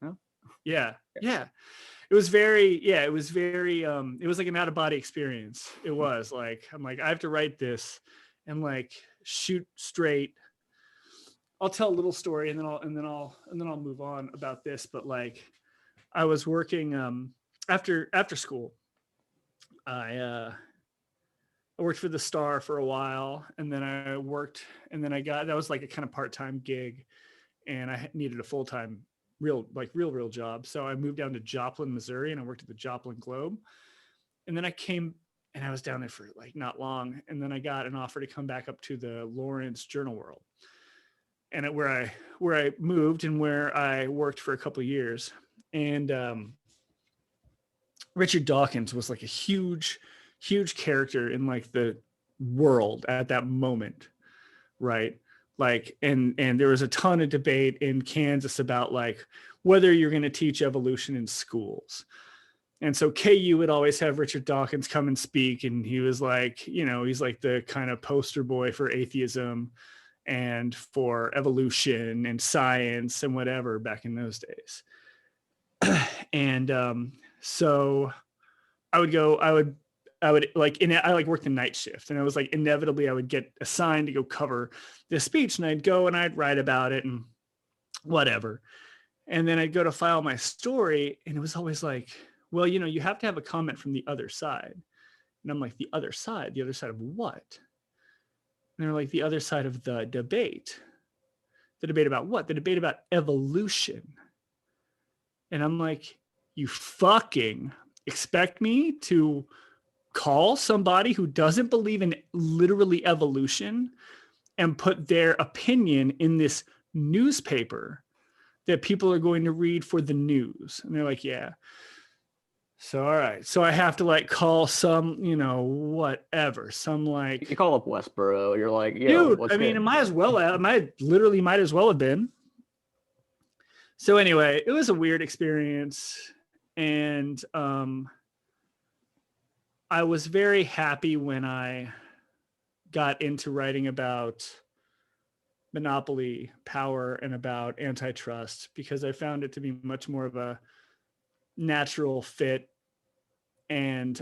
No? Yeah. It was like an out-of-body experience. It was like, I'm like, I have to write this and like shoot straight. I'll tell a little story and then I'll move on about this. But like, I was working after school. I worked for the Star for a while, and then I got, that was like a kind of part-time gig, and I needed a full-time real job. So I moved down to Joplin, Missouri, and I worked at the Joplin Globe. And then I came, and I was down there for like not long. And then I got an offer to come back up to the Lawrence Journal World, and where I moved and where I worked for a couple of years. And Richard Dawkins was like a huge character in like the world at that moment, right? Like, and there was a ton of debate in Kansas about like whether you're going to teach evolution in schools. And so KU would always have Richard Dawkins come and speak, and he was like, you know, he's like the kind of poster boy for atheism and for evolution and science and whatever back in those days. And so I would like, I like worked the night shift, and I was like, inevitably I would get assigned to go cover this speech, and I'd go and I'd write about it and whatever. And then I'd go to file my story, and it was always like, well, you know, you have to have a comment from the other side. And I'm like, the other side of what? And they're like, the other side of the debate. The debate about what? The debate about evolution. And I'm like, you fucking expect me to call somebody who doesn't believe in literally evolution and put their opinion in this newspaper that people are going to read for the news? And they're like, yeah. So, all right. So I have to like call some, you know, whatever, some like, you call up Westboro. You're like, yo, dude, I mean, it might as well have been. So anyway, it was a weird experience, and I was very happy when I got into writing about monopoly power and about antitrust, because I found it to be much more of a natural fit. And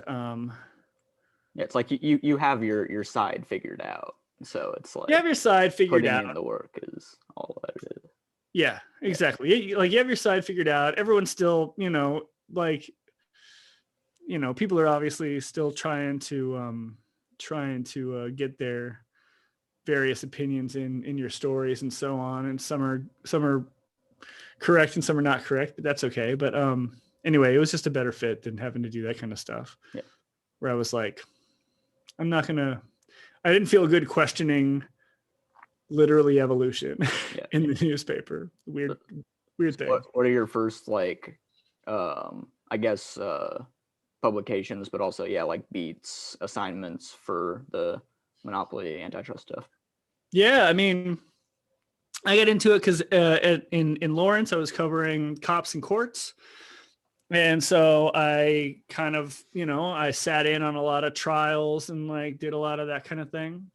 it's like you have your side figured out, so it's like you have your side figured putting out. in the work is all that it is. Yeah, exactly. Like you have your side figured out. Everyone's still, like, people are obviously still trying to get their various opinions in your stories and so on. And some are correct and some are not correct, but that's okay. But anyway, it was just a better fit than having to do that kind of stuff. Yeah. Where I was like, I didn't feel good questioning literally evolution in the newspaper. Weird thing. What are your first, like, I guess, publications, but also, like beats, assignments for the monopoly antitrust stuff? Yeah, I mean, I got into it because in Lawrence, I was covering cops and courts. And so I kind of, I sat in on a lot of trials and like did a lot of that kind of thing.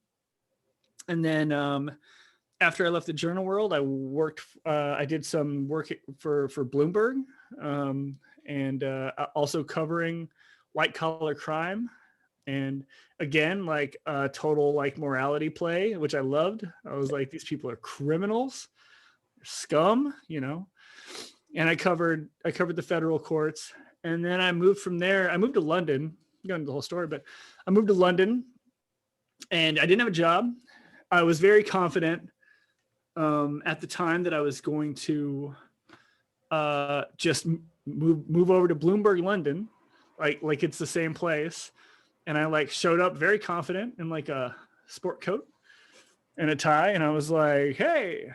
And then after I left the journal world, I did some work for Bloomberg, and also covering white collar crime. And again, like a total like morality play, which I loved. I was like, these people are criminals, scum, And I covered the federal courts. And then I moved from there. I moved to London. I'm going into the whole story, but I moved to London and I didn't have a job. I was very confident at the time that I was going to just move over to Bloomberg London, like it's the same place. And I like showed up very confident in like a sport coat and a tie, and I was like, "Hey."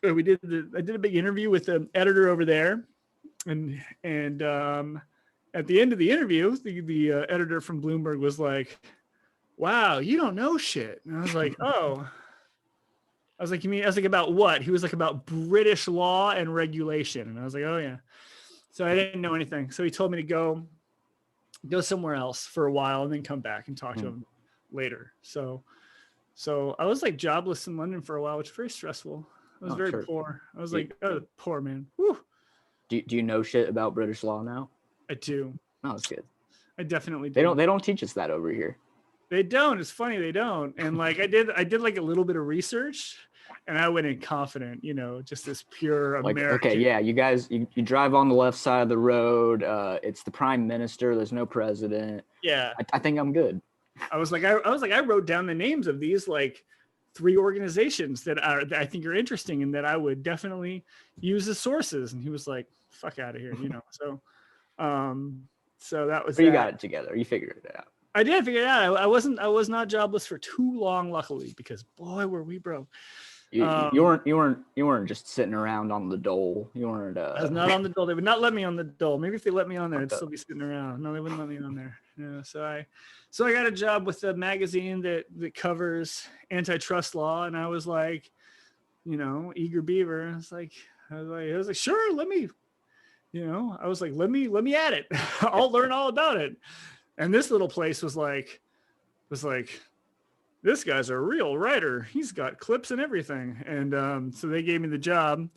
I did a big interview with the editor over there, and at the end of the interview, the editor from Bloomberg was like, "Wow, you don't know shit." And I was like, "Oh." I was like, "You mean?" I was like, "About what?" He was like, "About British law and regulation." And I was like, "Oh yeah." So I didn't know anything. So he told me to go somewhere else for a while and then come back and talk to him later. So I was like jobless in London for a while, which was very stressful. I was very poor. I was like, oh, poor man. Whew. Do you know shit about British law now? I do. Oh, that's good. I definitely do. They don't teach us that over here. They don't. It's funny they don't. And like I did like a little bit of research, and I went in confident, just this pure American. Like, okay, yeah, you guys, you drive on the left side of the road. It's the prime minister. There's no president. Yeah. I think I'm good. I wrote down the names of these like 3 organizations that I think are interesting and that I would definitely use as sources. And he was like, "Fuck out of here," So, so that was. But you got it together. You figured it out. I did figure it out. I was not jobless for too long, luckily, because boy, were we broke. You weren't just sitting around on the dole. You weren't. I was not on the dole. They would not let me on the dole. Maybe if they let me on there, I'd still be sitting around. No, they wouldn't let me on there. Yeah, so I got a job with a magazine that covers antitrust law, and I was like, eager beaver. I was like, sure, let me. I was like, let me at it. I'll learn all about it. And this little place was like, this guy's a real writer. He's got clips and everything. And so they gave me the job,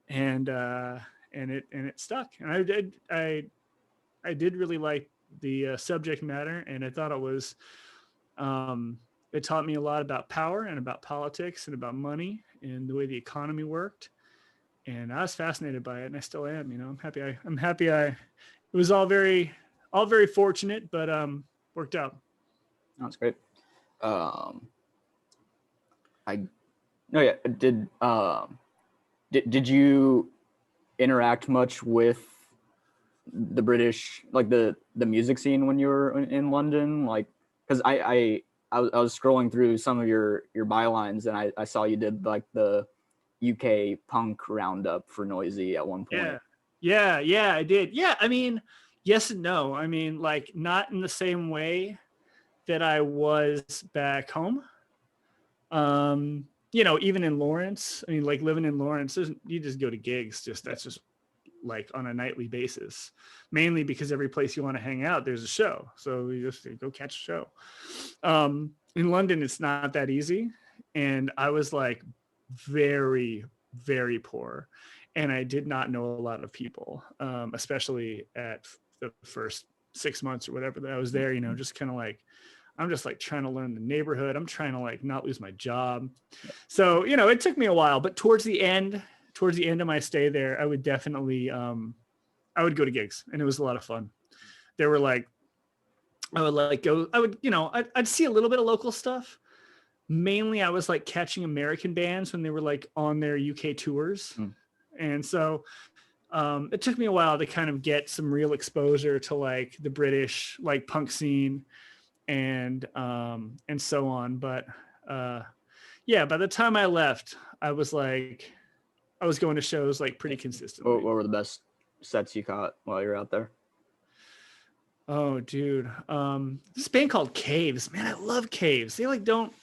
and it stuck. And I did really like the subject matter, and I thought it was it taught me a lot about power and about politics and about money and the way the economy worked. And I was fascinated by it, and I still am. I'm happy. It was all very fortunate, but worked out. That's great. Did you interact much with the British, like the music scene when you were in London? Like, because I was scrolling through some of your bylines, and I saw you did like the UK punk roundup for Noisy at one point. Yeah, I did. Yeah, I mean, yes and no. I mean, like not in the same way that I was back home. you know, even in Lawrence, I mean, like living in Lawrence, you just go to gigs, that's just like on a nightly basis, mainly because every place you want to hang out, there's a show. So you just go catch a show. In London, it's not that easy. And I was like very, very poor. And I did not know a lot of people, especially at the first 6 months or whatever that I was there, you know, just kind of like, I'm just like trying to learn the neighborhood. I'm trying to like not lose my job. So, you know, it took me a while, but towards the end of my stay there, I would definitely, I would go to gigs, and it was a lot of fun. There were like, I'd see a little bit of local stuff. Mainly I was like catching American bands when they were like on their UK tours. And so it took me a while to kind of get some real exposure to like the British like punk scene and so on. But yeah, by the time I left, I was going to shows like pretty consistently. What were the best sets you caught while you were out there? Oh, dude. This band called Caves, man, I love Caves. They like don't.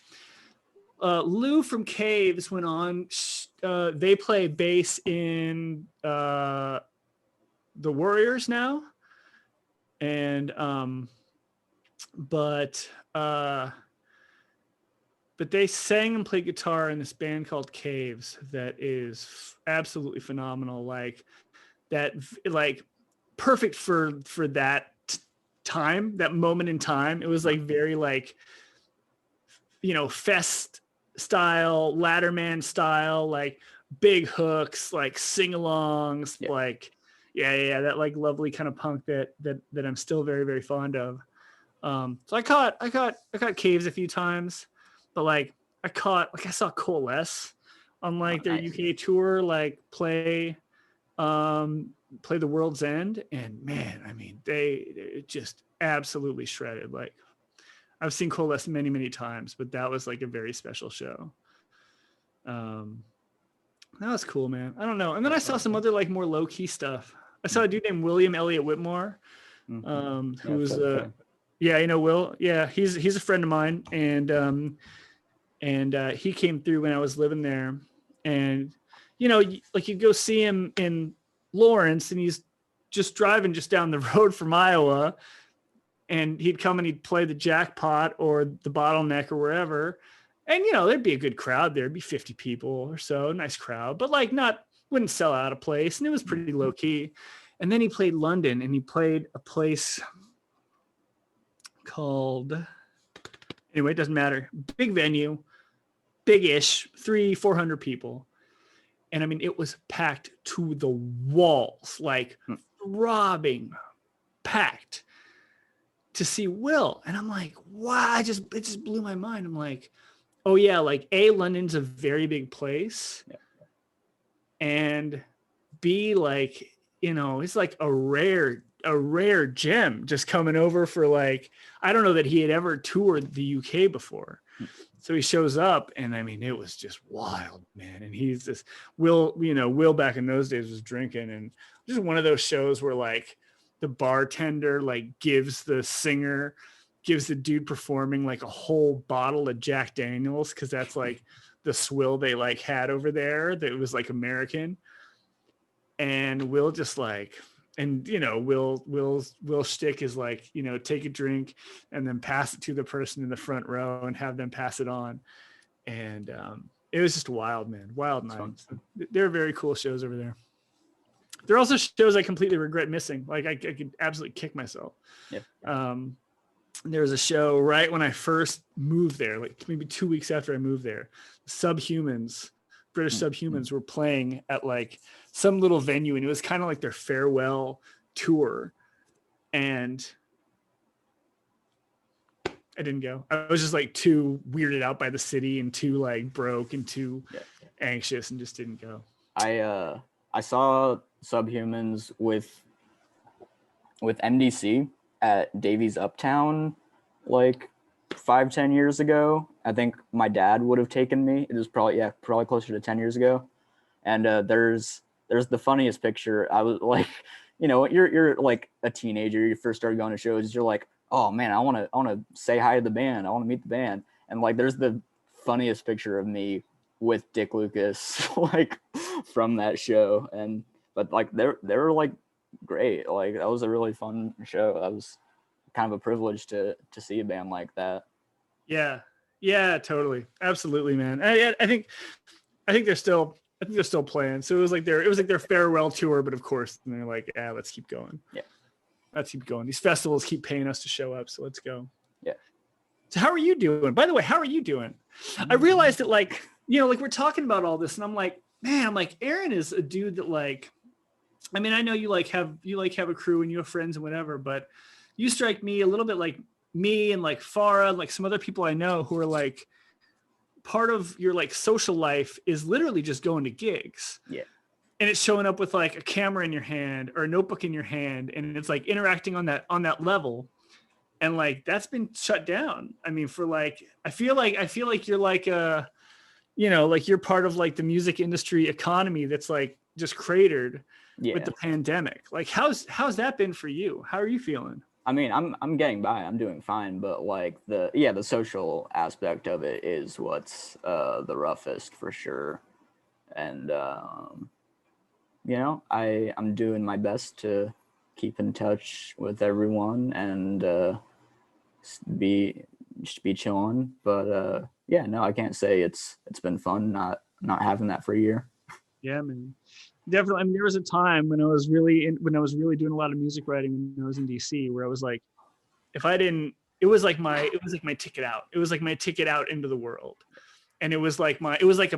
Lou from Caves went on. They play bass in the Warriors now, and but they sang and played guitar in this band called Caves that is absolutely phenomenal. Like that, like perfect for that time, that moment in time. It was like very like, you know, fest style, Ladderman style, like big hooks, like sing-alongs, like that like lovely kind of punk that I'm still very, very fond of. So I caught Caves a few times, but like I saw Coalesce on like their UK tour, like play the World's End, and man, I mean they just absolutely shredded. Like I've seen Coalesce many, many times, but that was like a very special show. That was cool, man. I don't know. And then I saw some other like more low key stuff. I saw a dude named William Elliott Whitmore, who was you know Will. Yeah, he's a friend of mine, and he came through when I was living there, and you know, like you go see him in Lawrence, and he's just driving just down the road from Iowa. And he'd come and he'd play the Jackpot or the Bottleneck or wherever. And, you know, there'd be a good crowd there. It'd be 50 people or so, nice crowd, but like wouldn't sell out a place. And it was pretty low key. And then he played London, and he played a place called, anyway, it doesn't matter. Big venue, big-ish, 300-400 people. And I mean, it was packed to the walls, like throbbing, packed. To see Will, and I'm like, wow, it just blew my mind. I'm like, oh yeah, like A, London's a very big place, and B, like, you know, it's like a rare gem just coming over for like, I don't know that he had ever toured the UK before. So he shows up, and I mean, it was just wild, man. And he's this Will back in those days was drinking, and just one of those shows where like the bartender like gives the dude performing like a whole bottle of Jack Daniels, because that's like the swill they like had over there that was like American. And Will just like, and you know, Will's shtick is like, you know, take a drink and then pass it to the person in the front row and have them pass it on. And it was just wild, man. Wild nights. There are very cool shows over there. There are also shows I completely regret missing. Like I could absolutely kick myself. There was a show right when I first moved there, like maybe 2 weeks after I moved there. British Subhumans were playing at like some little venue, and it was kind of like their farewell tour. And I didn't go. I was just like too weirded out by the city and too like broke and too anxious, and just didn't go. I saw Subhumans with MDC at Davies Uptown like 5-10 years ago. I think my dad would have taken me. It was probably closer to 10 years ago. And there's the funniest picture. I was like, you know, you're like a teenager, you first started going to shows, you're like, oh man, I want to say hi to the band, I want to meet the band. And like there's the funniest picture of me with Dick Lucas, like from that show, but like they were like great. Like that was a really fun show. That was kind of a privilege to see a band like that. Yeah, totally, absolutely, man. I think they're still playing. So it was like their farewell tour, but of course, and they're like, yeah, let's keep going. Yeah, let's keep going. These festivals keep paying us to show up, so let's go. Yeah. So how are you doing? By the way, how are you doing? I realized that, like, like we're talking about all this, and I'm like, man, I'm like, Aaron is a dude that, like, I mean, I know you have a crew and you have friends and whatever, but you strike me a little bit like me and like Farah, like some other people I know who are like, part of your like social life is literally just going to gigs. Yeah. And it's showing up with like a camera in your hand or a notebook in your hand, and it's like interacting on that level. And like that's been shut down. I mean, for like, I feel like you're like like you're part of like the music industry economy that's like just cratered with the pandemic. Like how's that been for you? How are you feeling? I mean, I'm getting by. I'm doing fine, but like the social aspect of it is what's the roughest for sure. And I'm doing my best to keep in touch with everyone and be chilling. But no, I can't say it's been fun not having that for a year. Yeah, man. Definitely. I mean, there was a time when I was really doing a lot of music writing when I was in DC, where I was like, if I didn't, it was like my ticket out. It was like my ticket out into the world. And it was like my my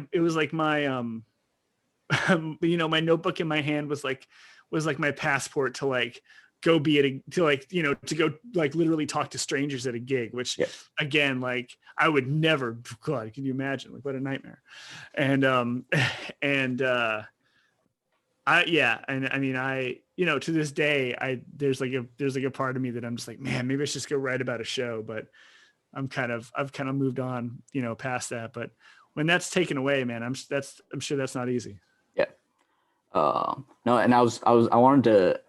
notebook in my hand was like my passport to like go to go like literally talk to strangers at a gig, which again, like I would never, God, can you imagine? Like what a nightmare. And to this day, there's like a part of me that I'm just like, man, maybe I should just go write about a show, but I've kind of moved on, past that. But when that's taken away, man, I'm sure that's not easy. Yeah. No, and I wanted to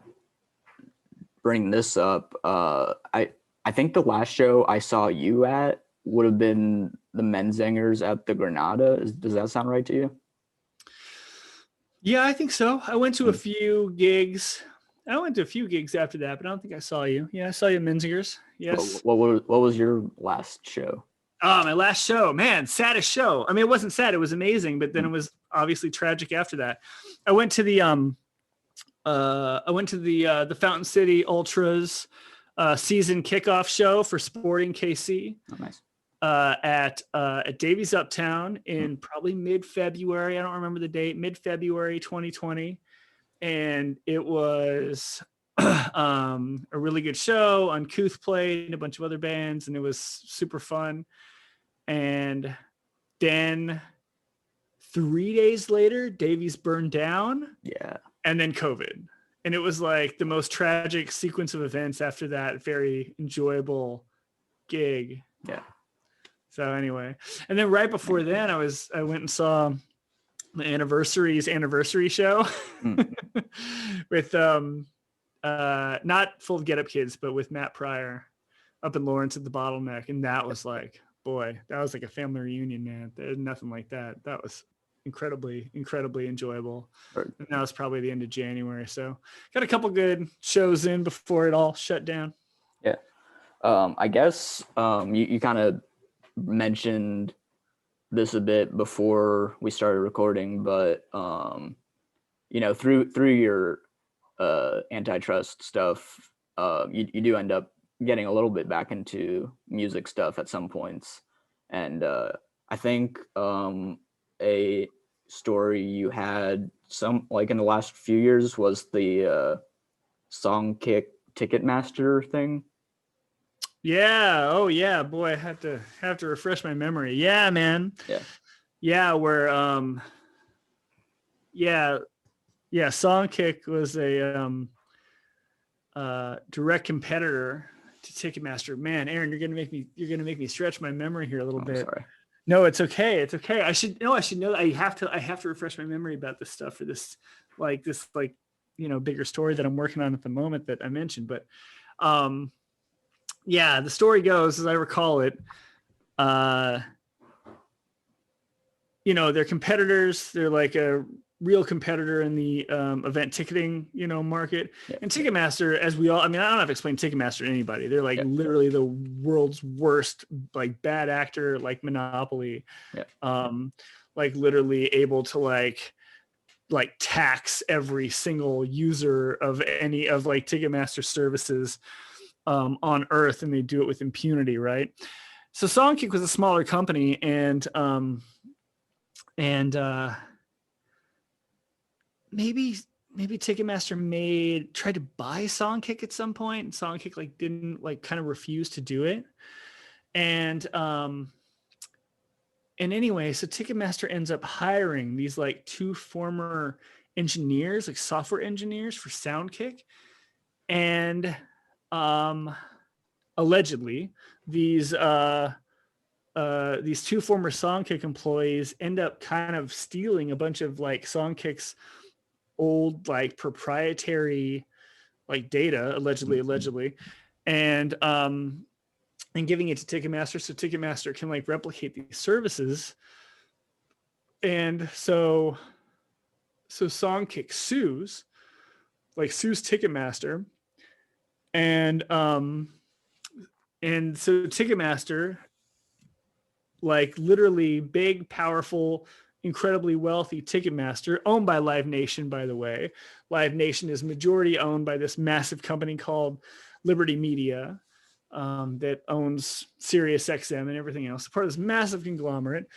bring this up. I think the last show I saw you at would have been the Menzingers at the Granada. Does that sound right to you? Yeah, I think so. I went to a few gigs. After that, but I don't think I saw you. Yeah, I saw you at Menzingers. Yes. What was your last show? Oh, my last show, man, saddest show. I mean, it wasn't sad; it was amazing. But then it was obviously tragic after that. I went to the Fountain City Ultras season kickoff show for Sporting KC. Oh, nice. At Davies Uptown in probably mid-February. I don't remember the date. Mid-February 2020, and it was a really good show. Uncouth played and a bunch of other bands, and it was super fun. And then 3 days later, Davies burned down. Yeah. And then COVID. And it was like the most tragic sequence of events after that very enjoyable gig. Yeah. So anyway, and then right before then, I went and saw the anniversary show with not Full Get Up Kids, but with Matt Pryor up in Lawrence at the Bottleneck, and that was like, boy, that was like a family reunion, man. There's nothing like that. That was incredibly enjoyable. Right. And that was probably the end of January. So got a couple good shows in before it all shut down. Yeah. I guess you kind of mentioned this a bit before we started recording, but through your antitrust stuff, you do end up getting a little bit back into music stuff at some points. And I think a story you had some like in the last few years was the Songkick Ticketmaster thing. Yeah. Oh yeah, boy, I have to refresh my memory. Yeah, man. Yeah, where Songkick was a direct competitor to Ticketmaster. Man, Aaron, you're gonna make me stretch my memory here a little bit. Sorry. No, it's okay. It's okay. I should know that I have to refresh my memory about this stuff for this bigger story that I'm working on at the moment that I mentioned. But yeah, the story goes, as I recall it, you know, they're competitors. They're like a real competitor in the event ticketing, you know, market. Yeah. And Ticketmaster, as we all, I mean, I don't have to explain Ticketmaster to anybody. They're like Yeah. literally the world's worst, like bad actor, like Monopoly. Yeah. Like literally able to like tax every single user of any of like Ticketmaster services on earth, and they do it with impunity, right? So Songkick was a smaller company, and maybe Ticketmaster tried to buy Songkick at some point, and Songkick like didn't, like kind of refused to do it. And anyway, so Ticketmaster ends up hiring these like two former engineers, like software engineers for Soundkick. And allegedly these two former Songkick employees end up kind of stealing a bunch of like Songkick's old like proprietary like data, allegedly, and giving it to Ticketmaster so Ticketmaster can like replicate these services. And so Songkick sues Ticketmaster, and so Ticketmaster, like literally big, powerful, incredibly wealthy Ticketmaster, owned by Live Nation, by the way. Live Nation is majority owned by this massive company called Liberty Media, that owns Sirius XM and everything else. Part of this massive conglomerate.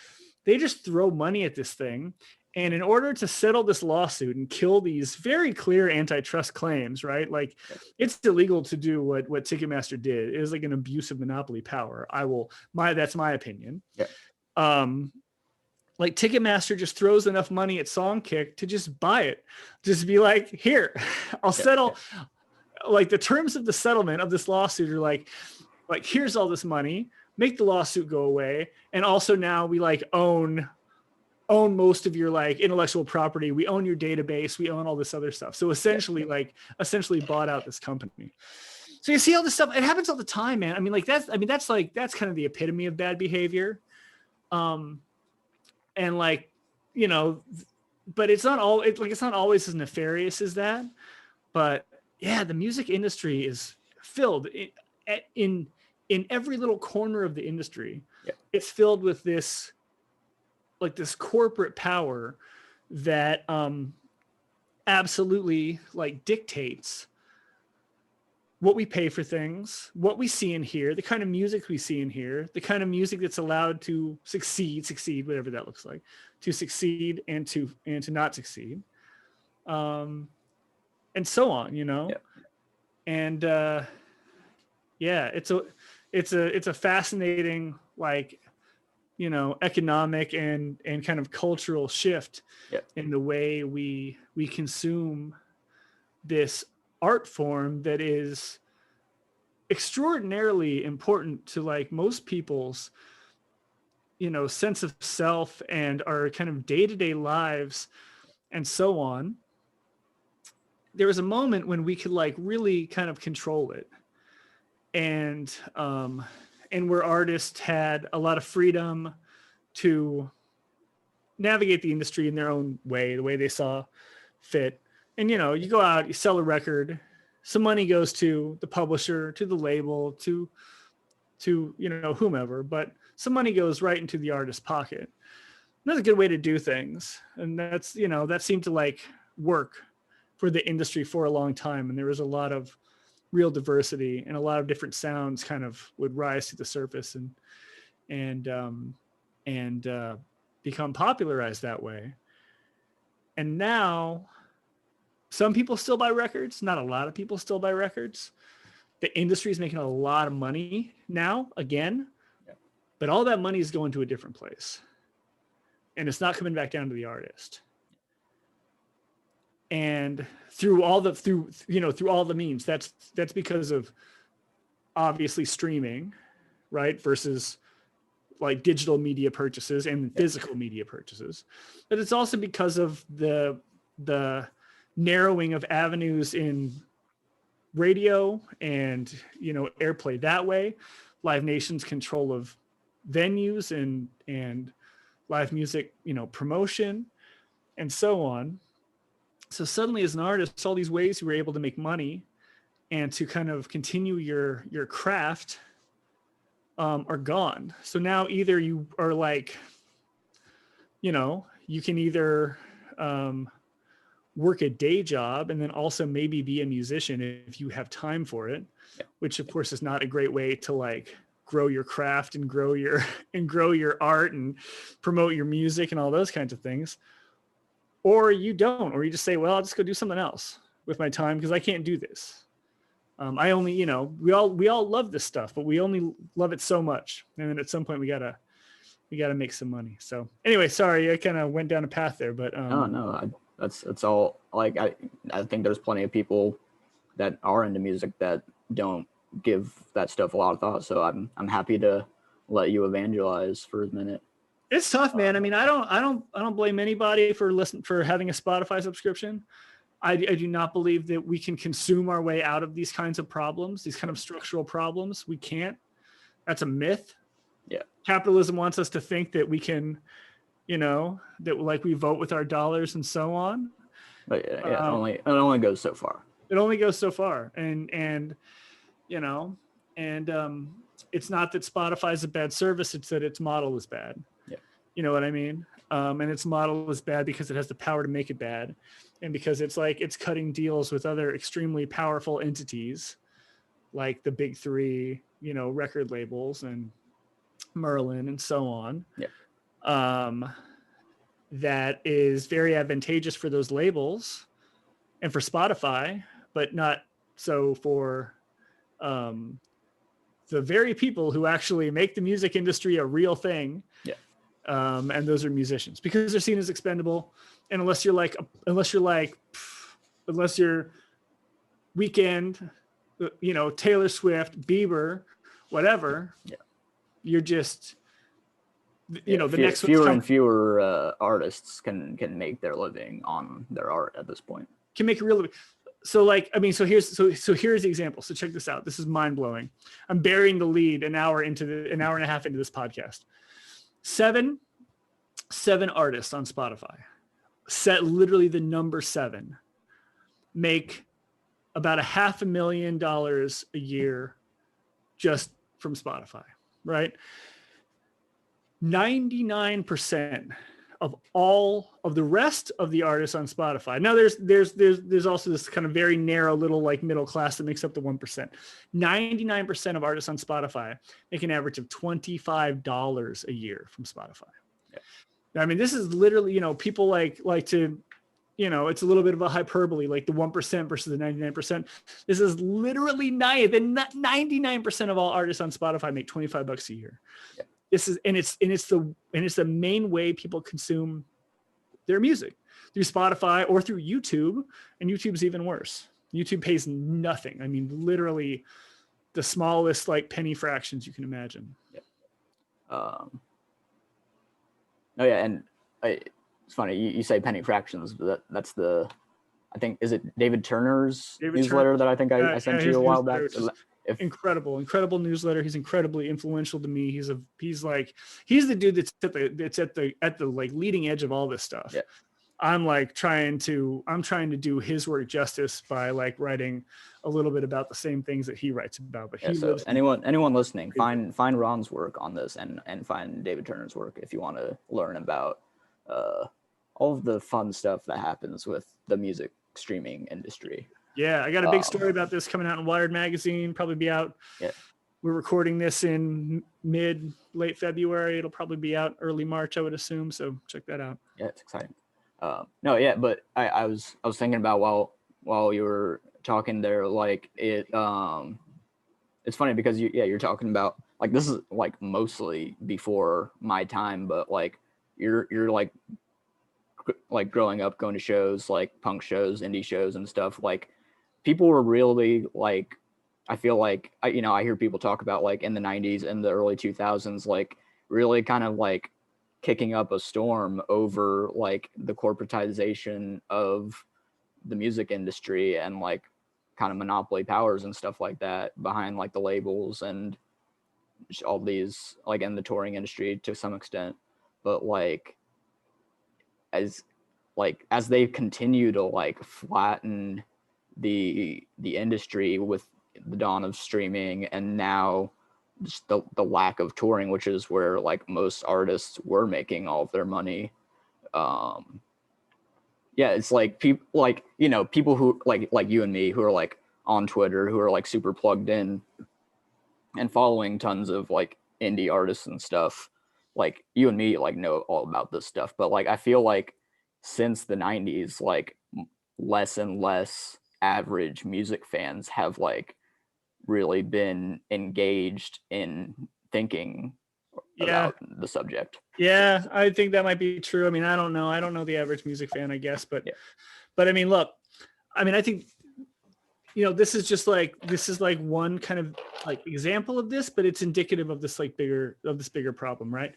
They just throw money at this thing. And in order to settle this lawsuit and kill these very clear antitrust claims, right? Like it's illegal to do what Ticketmaster did. It is like an abuse of monopoly power. That's my opinion. Yeah. Like Ticketmaster just throws enough money at Songkick to just buy it. Just be like, here, I'll settle. Yeah. Like the terms of the settlement of this lawsuit are like here's all this money, make the lawsuit go away, and also now we like own most of your like intellectual property, we own your database, we own all this other stuff. So essentially bought out this company. So you see all this stuff, it happens all the time, man. I mean, that's kind of the epitome of bad behavior. And like, you know, but it's not always as nefarious as that. But yeah, the music industry is filled in every little corner of the industry. Yeah. It's filled with this corporate power that absolutely like dictates what we pay for things, what we see and hear, the kind of music we see and hear, the kind of music that's allowed to succeed, whatever that looks like, to succeed and to not succeed. And so on, you know? Yeah. And it's a fascinating, like, you know, economic and kind of cultural shift in the way we consume this art form that is extraordinarily important to like most people's, you know, sense of self and our kind of day-to-day lives and so on. There was a moment when we could like really kind of control it, and where artists had a lot of freedom to navigate the industry in their own way, the way they saw fit. And, you know, you go out, you sell a record, some money goes to the publisher, to the label, to you know, whomever, but some money goes right into the artist's pocket. And that's a good way to do things. And that's, you know, that seemed to like work for the industry for a long time. And there was a lot of real diversity, and a lot of different sounds kind of would rise to the surface and become popularized that way. And now some people still buy records. Not a lot of people still buy records. The industry is making a lot of money now again, but all that money is going to a different place, and it's not coming back down to the artist. And through all the means, that's because of obviously streaming, right? Versus like digital media purchases and physical media purchases. But it's also because of the narrowing of avenues in radio and, you know, airplay that way, Live Nation's control of venues and live music, promotion, and so on. So suddenly, as an artist, all these ways you were able to make money and to kind of continue your craft are gone. So now either you are like, you can either work a day job and then also maybe be a musician if you have time for it, which of course is not a great way to like grow your craft and grow your art and promote your music and all those kinds of things. Or you don't, or you just say, well, I'll just go do something else with my time because I can't do this. I only, we all love this stuff, but we only love it so much. And then at some point we gotta make some money. So anyway, sorry, I kind of went down a path there, but that's all. Like I think there's plenty of people that are into music that don't give that stuff a lot of thought. So I'm happy to let you evangelize for a minute. It's tough, man. I mean, I don't blame anybody for having a Spotify subscription. I do not believe that we can consume our way out of these kinds of problems, these kind of structural problems. We can't. That's a myth. Yeah. Capitalism wants us to think that we can, that like we vote with our dollars and so on. But it only goes so far. It only goes so far. And it's not that Spotify is a bad service. It's that its model is bad. Yeah. You know what I mean? And its model is bad because it has the power to make it bad. And because it's cutting deals with other extremely powerful entities like the big three, record labels and Merlin and so on. Yeah. That is very advantageous for those labels and for Spotify, but not so for the very people who actually make the music industry a real thing. Yeah. And those are musicians because they're seen as expendable. And unless you're Weekend, Taylor Swift, Bieber, whatever, you're just, fewer and fewer artists can make their living on their art at this point. Can make a real living. So here's the example. So check this out. This is mind blowing. I'm burying the lead an hour and a half into this podcast. Seven artists on Spotify, set literally the number 7, make about $500,000 a year just from Spotify, right? 99% of all of the rest of the artists on Spotify. Now there's also this kind of very narrow little like middle class that makes up the 1%. 99% of artists on Spotify make an average of $25 a year from Spotify. Yeah. I mean, this is literally, people like to, it's a little bit of a hyperbole, like the 1% versus the 99%. This is literally 99% of all artists on Spotify make $25 a year. Yeah. This is, and it's the main way people consume their music, through Spotify or through YouTube. And YouTube's even worse. YouTube pays nothing. I mean, literally the smallest like penny fractions you can imagine. Yeah. And it's funny you say penny fractions, but that's I think, is it David Turner's newsletter that I think I sent you a while back? Incredible newsletter. He's incredibly influential to me. He's the dude that's at the like leading edge of all this stuff. Yeah. I'm trying to do his work justice by like writing a little bit about the same things that he writes about. But so anyone listening, find Ron's work on this and find David Turner's work if you want to learn about all of the fun stuff that happens with the music streaming industry. Yeah, I got a big story about this coming out in Wired magazine. Probably be out. Yeah. We're recording this in late February. It'll probably be out early March, I would assume. So check that out. Yeah, it's exciting. But I was thinking about while you were talking there, like it's funny because you're talking about like this is like mostly before my time, but like you're like growing up going to shows like punk shows, indie shows and stuff. Like people were really like, I feel like I hear people talk about like in the 90s and the early 2000s, like really kind of like kicking up a storm over like the corporatization of the music industry and like kind of monopoly powers and stuff like that behind like the labels and all these like in the touring industry to some extent. but like as they continue to like flatten the industry with the dawn of streaming, and now just the lack of touring, which is where like most artists were making all of their money. Yeah, it's like people like, you know, people who like you and me who are like on Twitter, who are like super plugged in and following tons of like indie artists and stuff. Like you and me like know all about this stuff, but like I feel like since the 90s, like less and less average music fans have like really been engaged in thinking about the subject. Yeah, I think that might be true. I mean, I don't know the average music fan, I guess, but but I mean, look, I mean, I think, you know, this is like one kind of like example of this, but it's indicative of this like bigger problem, right?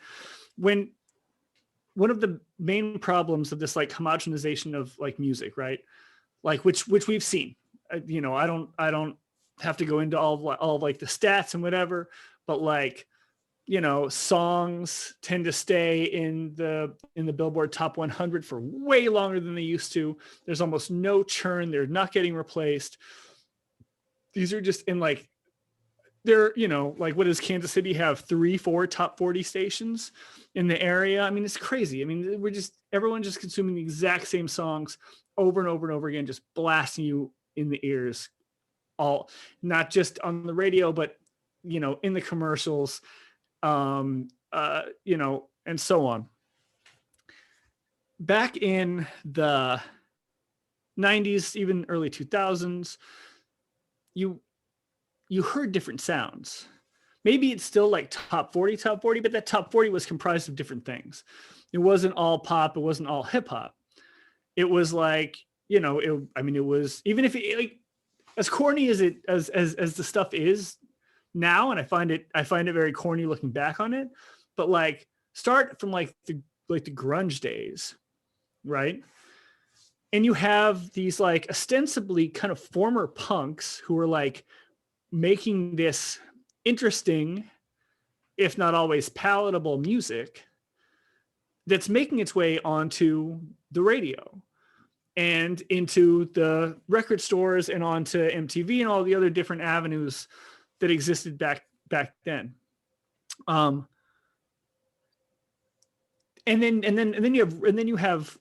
When one of the main problems of this like homogenization of like music, right? Like which we've seen, you know, I don't have to go into all of like the stats and whatever, but like, you know, songs tend to stay in the Billboard Top 100 for way longer than they used to. There's almost no churn. They're not getting replaced. These are just in like, they're, you know, like what does Kansas City have? 3-4 top 40 stations in the area? I mean, it's crazy. I mean, everyone's just consuming the exact same songs over and over and over again, just blasting you in the ears, all not just on the radio, but, you know, in the commercials, you know, and so on. Back in the 90s, even early 2000s, you heard different sounds. Maybe it's still like top 40, but that top 40 was comprised of different things. It wasn't all pop. It wasn't all hip hop. It was like, you know, it was, even if it, like, as corny as the stuff is now, and I find it very corny looking back on it, but like start from like the grunge days, right? And you have these like ostensibly kind of former punks who are like making this interesting, if not always palatable music that's making its way onto the radio and into the record stores and onto MTV and all the other different avenues that existed back then. And then you have,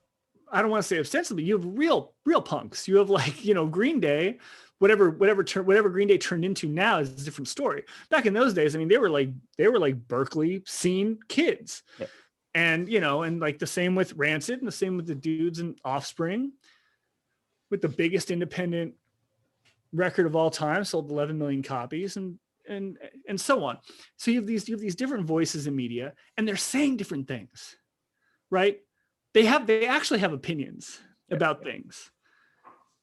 I don't want to say ostensibly, you have real punks. You have like, you know, Green Day, whatever Green Day turned into now is a different story. Back in those days, I mean, they were like Berkeley scene kids. Yeah. And, you know, and like the same with Rancid and the same with the dudes in Offspring, with the biggest independent record of all time, sold 11 million copies and so on. So you have these different voices in media, and they're saying different things, right? They actually have opinions about things,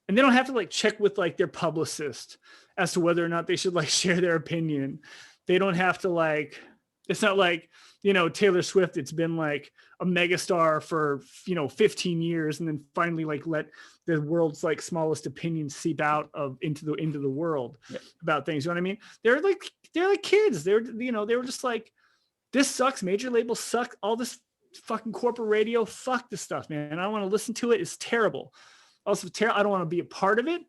and they don't have to like check with like their publicist as to whether or not they should like share their opinion. They don't have to like, it's not like, you know, Taylor Swift, it's been like a megastar for, you know, 15 years and then finally like let the world's like smallest opinion seep out into the world about things. You know what I mean? They're like kids. They were just like, this sucks. Major labels suck. All this fucking corporate radio. Fuck this stuff, man. I don't want to listen to it. It's terrible. Also terrible. I don't want to be a part of it.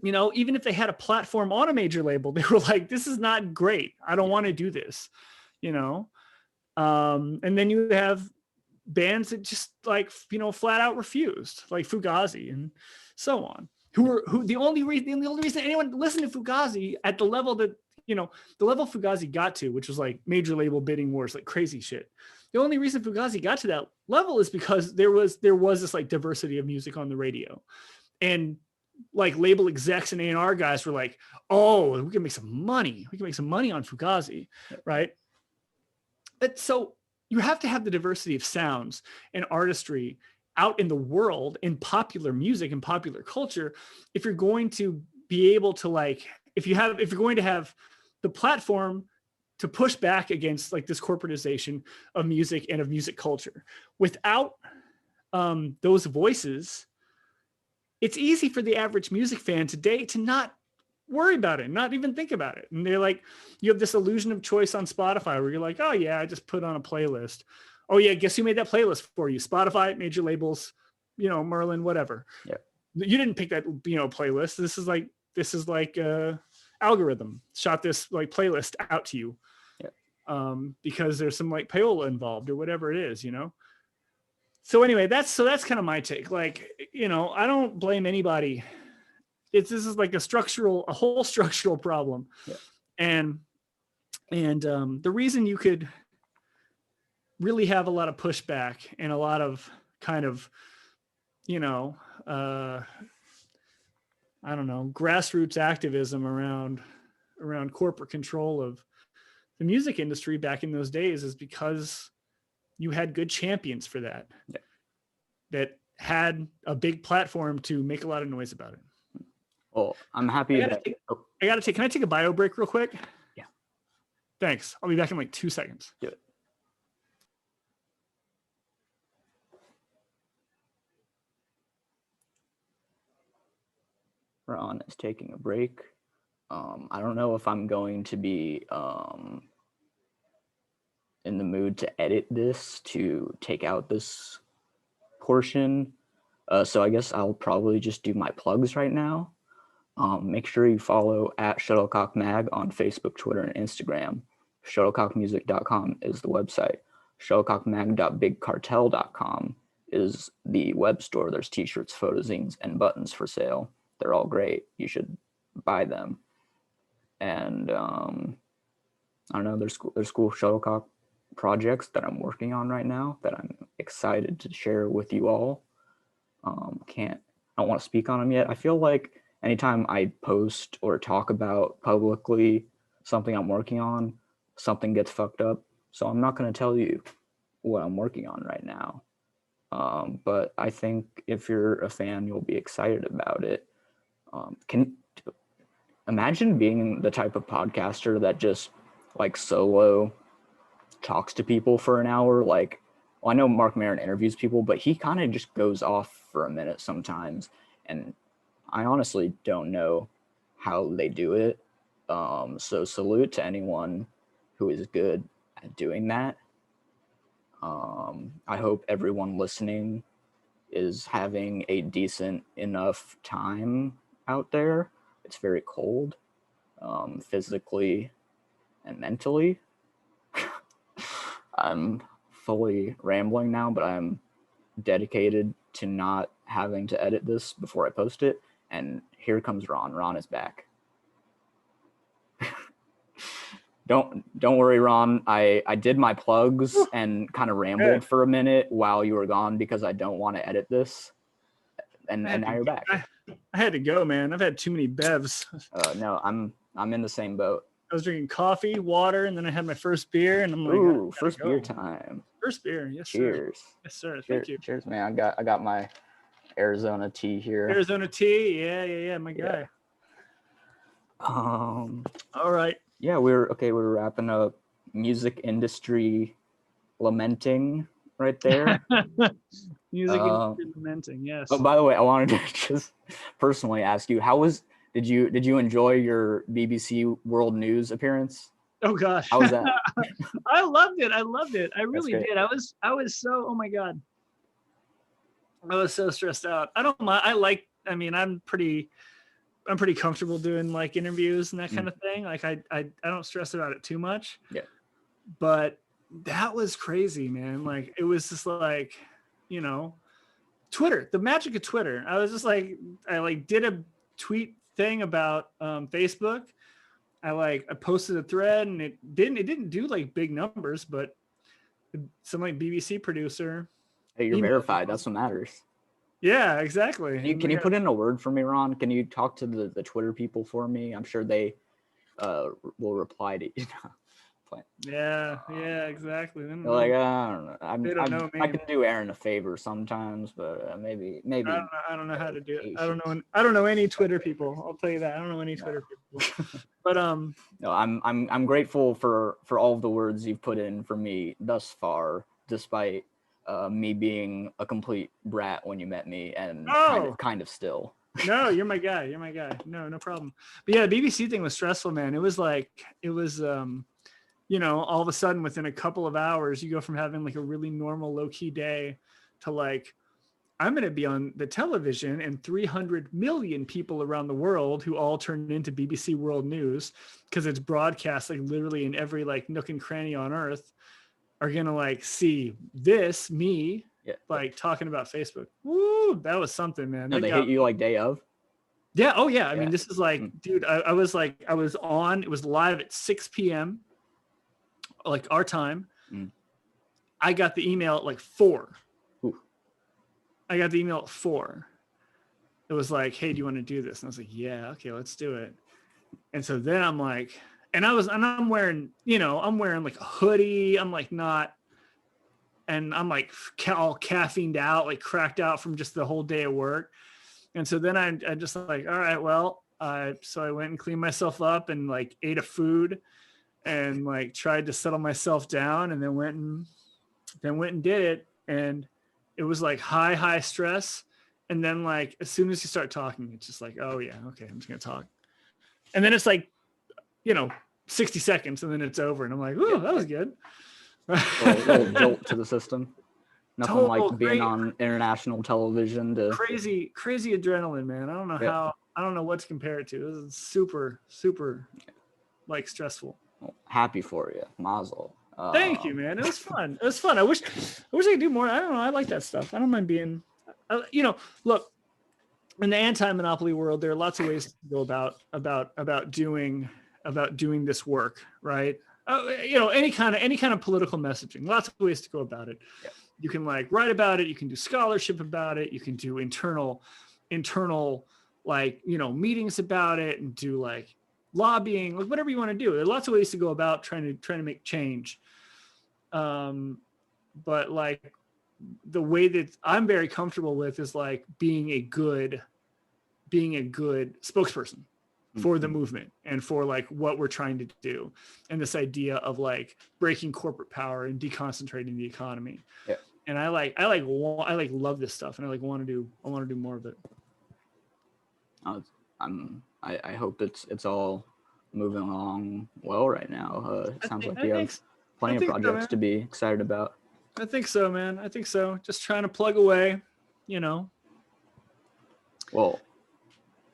You know, even if they had a platform on a major label, they were like, this is not great. I don't want to do this, you know? And then you have bands that just like, you know, flat out refused, like Fugazi and so on, who the only reason anyone listened to Fugazi at the level that, you know, the level Fugazi got to, which was like major label bidding wars, like crazy shit. The only reason Fugazi got to that level is because there was this like diversity of music on the radio, and like label execs and A&R guys were like, oh, we can make some money. We can make some money on Fugazi, right? But so you have to have the diversity of sounds and artistry out in the world, in popular music and popular culture, if you're going to be able to like, if you're going to have the platform to push back against like this corporatization of music and of music culture. Without those voices, it's easy for the average music fan today to not worry about it, not even think about it. And they're like, you have this illusion of choice on Spotify where you're like, oh yeah, I just put on a playlist. Oh yeah, guess who made that playlist for you? Spotify, major labels, Merlin, whatever. Yeah. You didn't pick that, playlist. This is like algorithm shot this like playlist out to you. Yeah. Because there's some like payola involved or whatever it is, So anyway, that's kind of my take. Like, I don't blame anybody. This is like a whole structural problem. Yeah. And the reason you could really have a lot of pushback and a lot of kind of, I don't know, grassroots activism around corporate control of the music industry back in those days is because you had good champions for that. Yeah. That had a big platform to make a lot of noise about it. Well, I'm happy can I take a bio break real quick? Yeah. Thanks. I'll be back in like 2 seconds. Do it. Ron is taking a break. I don't know if I'm going to be in the mood to edit this to take out this portion. So I guess I'll probably just do my plugs right now. Make sure you follow at Shuttlecock Mag on Facebook, Twitter, and Instagram. Shuttlecockmusic.com is the website. Shuttlecockmag.bigcartel.com is the web store. There's t-shirts, photozines, and buttons for sale. They're all great. You should buy them. And I don't know, there's cool Shuttlecock projects that I'm working on right now that I'm excited to share with you all. I don't want to speak on them yet. I feel like anytime I post or talk about publicly something I'm working on, something gets fucked up. So I'm not going to tell you what I'm working on right now. But I think if you're a fan, you'll be excited about it. Imagine being the type of podcaster that just like solo talks to people for an hour. Like, well, I know Mark Maron interviews people, but he kind of just goes off for a minute sometimes. And I honestly don't know how they do it. So salute to anyone who is good at doing that. I hope everyone listening is having a decent enough time out there. It's very cold, physically and mentally. I'm fully rambling now, but I'm dedicated to not having to edit this before I post it. And here comes Ron. Ron is back. Don't worry, Ron. I did my plugs and kind of rambled for a minute while you were gone because I don't want to edit this. And now you're back. I had to go, man. I've had too many bevs. No, I'm in the same boat. I was drinking coffee, water, and then I had my first beer, and I'm like, ooh, first beer time. First beer, yes, cheers. Sir. Yes, sir. Thank you. Cheers, man. I got my Arizona tea here. Arizona tea, yeah, my guy. All right. Yeah, we're wrapping up music industry lamenting right there. Music industry lamenting, yes. Oh, by the way, I wanted to just personally ask you, did you enjoy your BBC World News appearance? Oh gosh. How was that? I loved it. I really did. I was so, oh my God. I was so stressed out. I don't mind. I'm pretty comfortable doing like interviews and that kind of thing. Like I don't stress about it too much. Yeah. But that was crazy, man. Like it was just like, Twitter, the magic of Twitter. I was just like, I did a tweet thing about Facebook. I posted a thread and it didn't do like big numbers, but some like BBC producer. Hey, you're verified. That's what matters. Yeah, exactly. Can you put in a word for me, Ron? Can you talk to the Twitter people for me? I'm sure they will reply to you. Yeah, exactly. Like, I don't know. They don't know me. I can do Aaron a favor sometimes, but maybe. I don't know how to do it. I don't know any Twitter people. I'll tell you that. I don't know any Twitter people. But no, I'm grateful for all of the words you've put in for me thus far, despite me being a complete brat when you met me and kind of still. No, you're my guy. No problem. But yeah, the BBC thing was stressful, man. It was you know, all of a sudden within a couple of hours, you go from having like a really normal low key day to like, I'm going to be on the television and 300 million people around the world who all turn into BBC World News because it's broadcast like literally in every like nook and cranny on earth are going to like see this, me, like talking about Facebook. Woo, that was something, man. No, they hit you like day of? Yeah. Oh yeah. I mean, this is like, dude, I was on, it was live at 6 p.m. like our time. I got the email at like 4. I got the email at 4. It was like, hey, do you want to do this? And I was like, yeah, okay, let's do it. And so then I'm like, I'm wearing, you know, I'm wearing like a hoodie. I'm like not, and I'm like all caffeined out, like cracked out from just the whole day of work. And so then I just like, all right, well, so I went and cleaned myself up and like ate a food and like tried to settle myself down and then went and did it. And it was like high stress. And then like, as soon as you start talking, it's just like, oh yeah, okay, I'm just going to talk. And then it's like, you know, 60 seconds and then it's over. And I'm like, oh, that was good. A little jolt to the system. Nothing like being on international television to crazy adrenaline, man. I don't know I don't know what to compare it to. This is super like stressful. Well, happy for you. Mazel. Thank you, man. It was fun. I wish I could do more. I don't know. I like that stuff. I don't mind being, you know, look, in the anti-monopoly world, there are lots of ways to go about doing this work, right? You know, any kind of political messaging. Lots of ways to go about it. Yeah. You can like write about it. You can do scholarship about it. You can do internal, like, you know, meetings about it and do like lobbying, like whatever you want to do. There are lots of ways to go about trying to make change. But like the way that I'm very comfortable with is like being a good spokesperson for the movement and for like what we're trying to do. And this idea of like breaking corporate power and deconcentrating the economy. Yeah. And I love this stuff. And I want to do more of it. I hope it's all moving along well right now. It sounds like you have plenty of projects to be excited about. I think so, man. I think so. Just trying to plug away, you know. Well,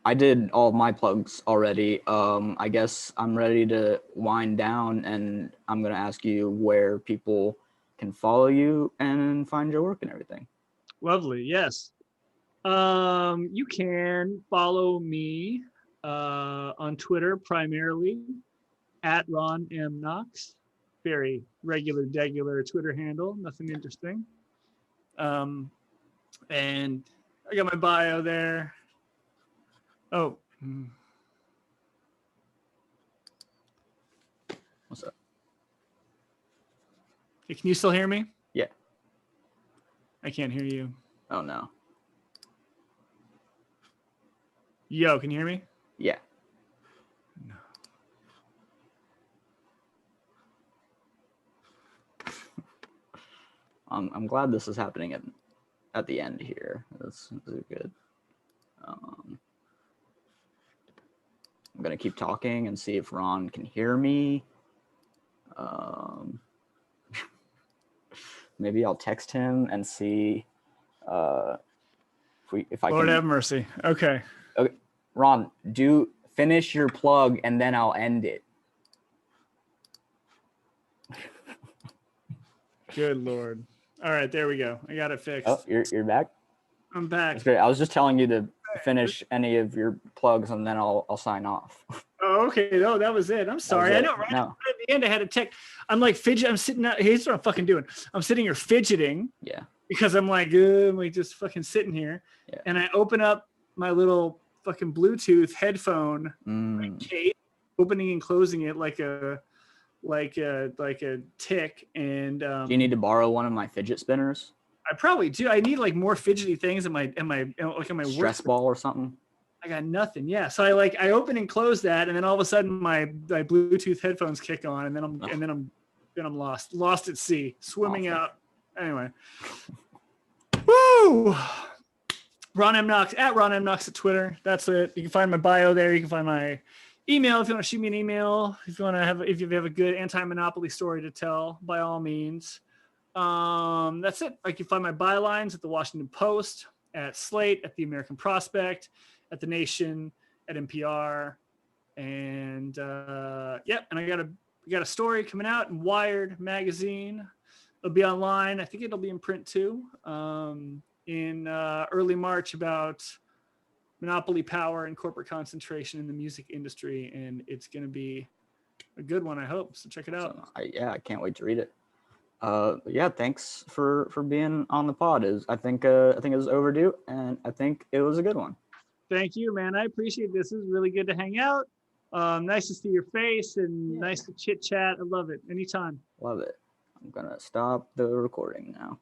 I did all of my plugs already. I guess I'm ready to wind down, and I'm going to ask you where people can follow you and find your work and everything. Lovely. Yes. You can follow me on Twitter primarily at Ron M. Knox. Very regular Twitter handle. Nothing interesting. And I got my bio there. Oh. What's up? Hey, can you still hear me? Yeah. I can't hear you. Oh, no. Yo, can you hear me? Yeah. No. I'm glad this is happening at the end here. This is good. I'm going to keep talking and see if Ron can hear me. Maybe I'll text him and see if I can. Lord have mercy. Okay. Okay. Ron, finish your plug and then I'll end it. Good Lord. All right, there we go. I got it fixed. Oh, you're back? I'm back. That's great. I was just telling you to finish any of your plugs and then I'll sign off. Oh, okay. No, that was it. I'm sorry. I know, right? No. At the end, I had to check. I'm like fidget. I'm sitting out. Here's what I'm fucking doing. I'm sitting here fidgeting. Yeah. Because I'm like, I'm just fucking sitting here. Yeah. And I open up my little fucking Bluetooth headphone case, opening and closing it like a tick. And do you need to borrow one of my fidget spinners? I probably do. I need like more fidgety things in my stress ball or something. I got nothing. Yeah. So I open and close that, and then all of a sudden my Bluetooth headphones kick on, and then I'm lost at sea, swimming out. Anyway. Woo! Ron M. Knox at Ron M. Knox at Twitter. That's it. You can find my bio there. You can find my email if you want to shoot me an email. If you have a good anti-monopoly story to tell, by all means. That's it. I can find my bylines at the Washington Post, at Slate, at the American Prospect, at the Nation, at NPR, and and I got a story coming out in Wired magazine. It'll be online. I think it'll be in print too. In early March about monopoly power and corporate concentration in the music industry, and it's going to be a good one, I hope. So check it out. So, I can't wait to read it. Thanks for being on the pod. I think it was overdue, and I think it was a good one. Thank you, man. I appreciate this. It was really good to hang out. Nice to see your face and nice to chit chat. I love it. Anytime. Love it. I'm gonna stop the recording now.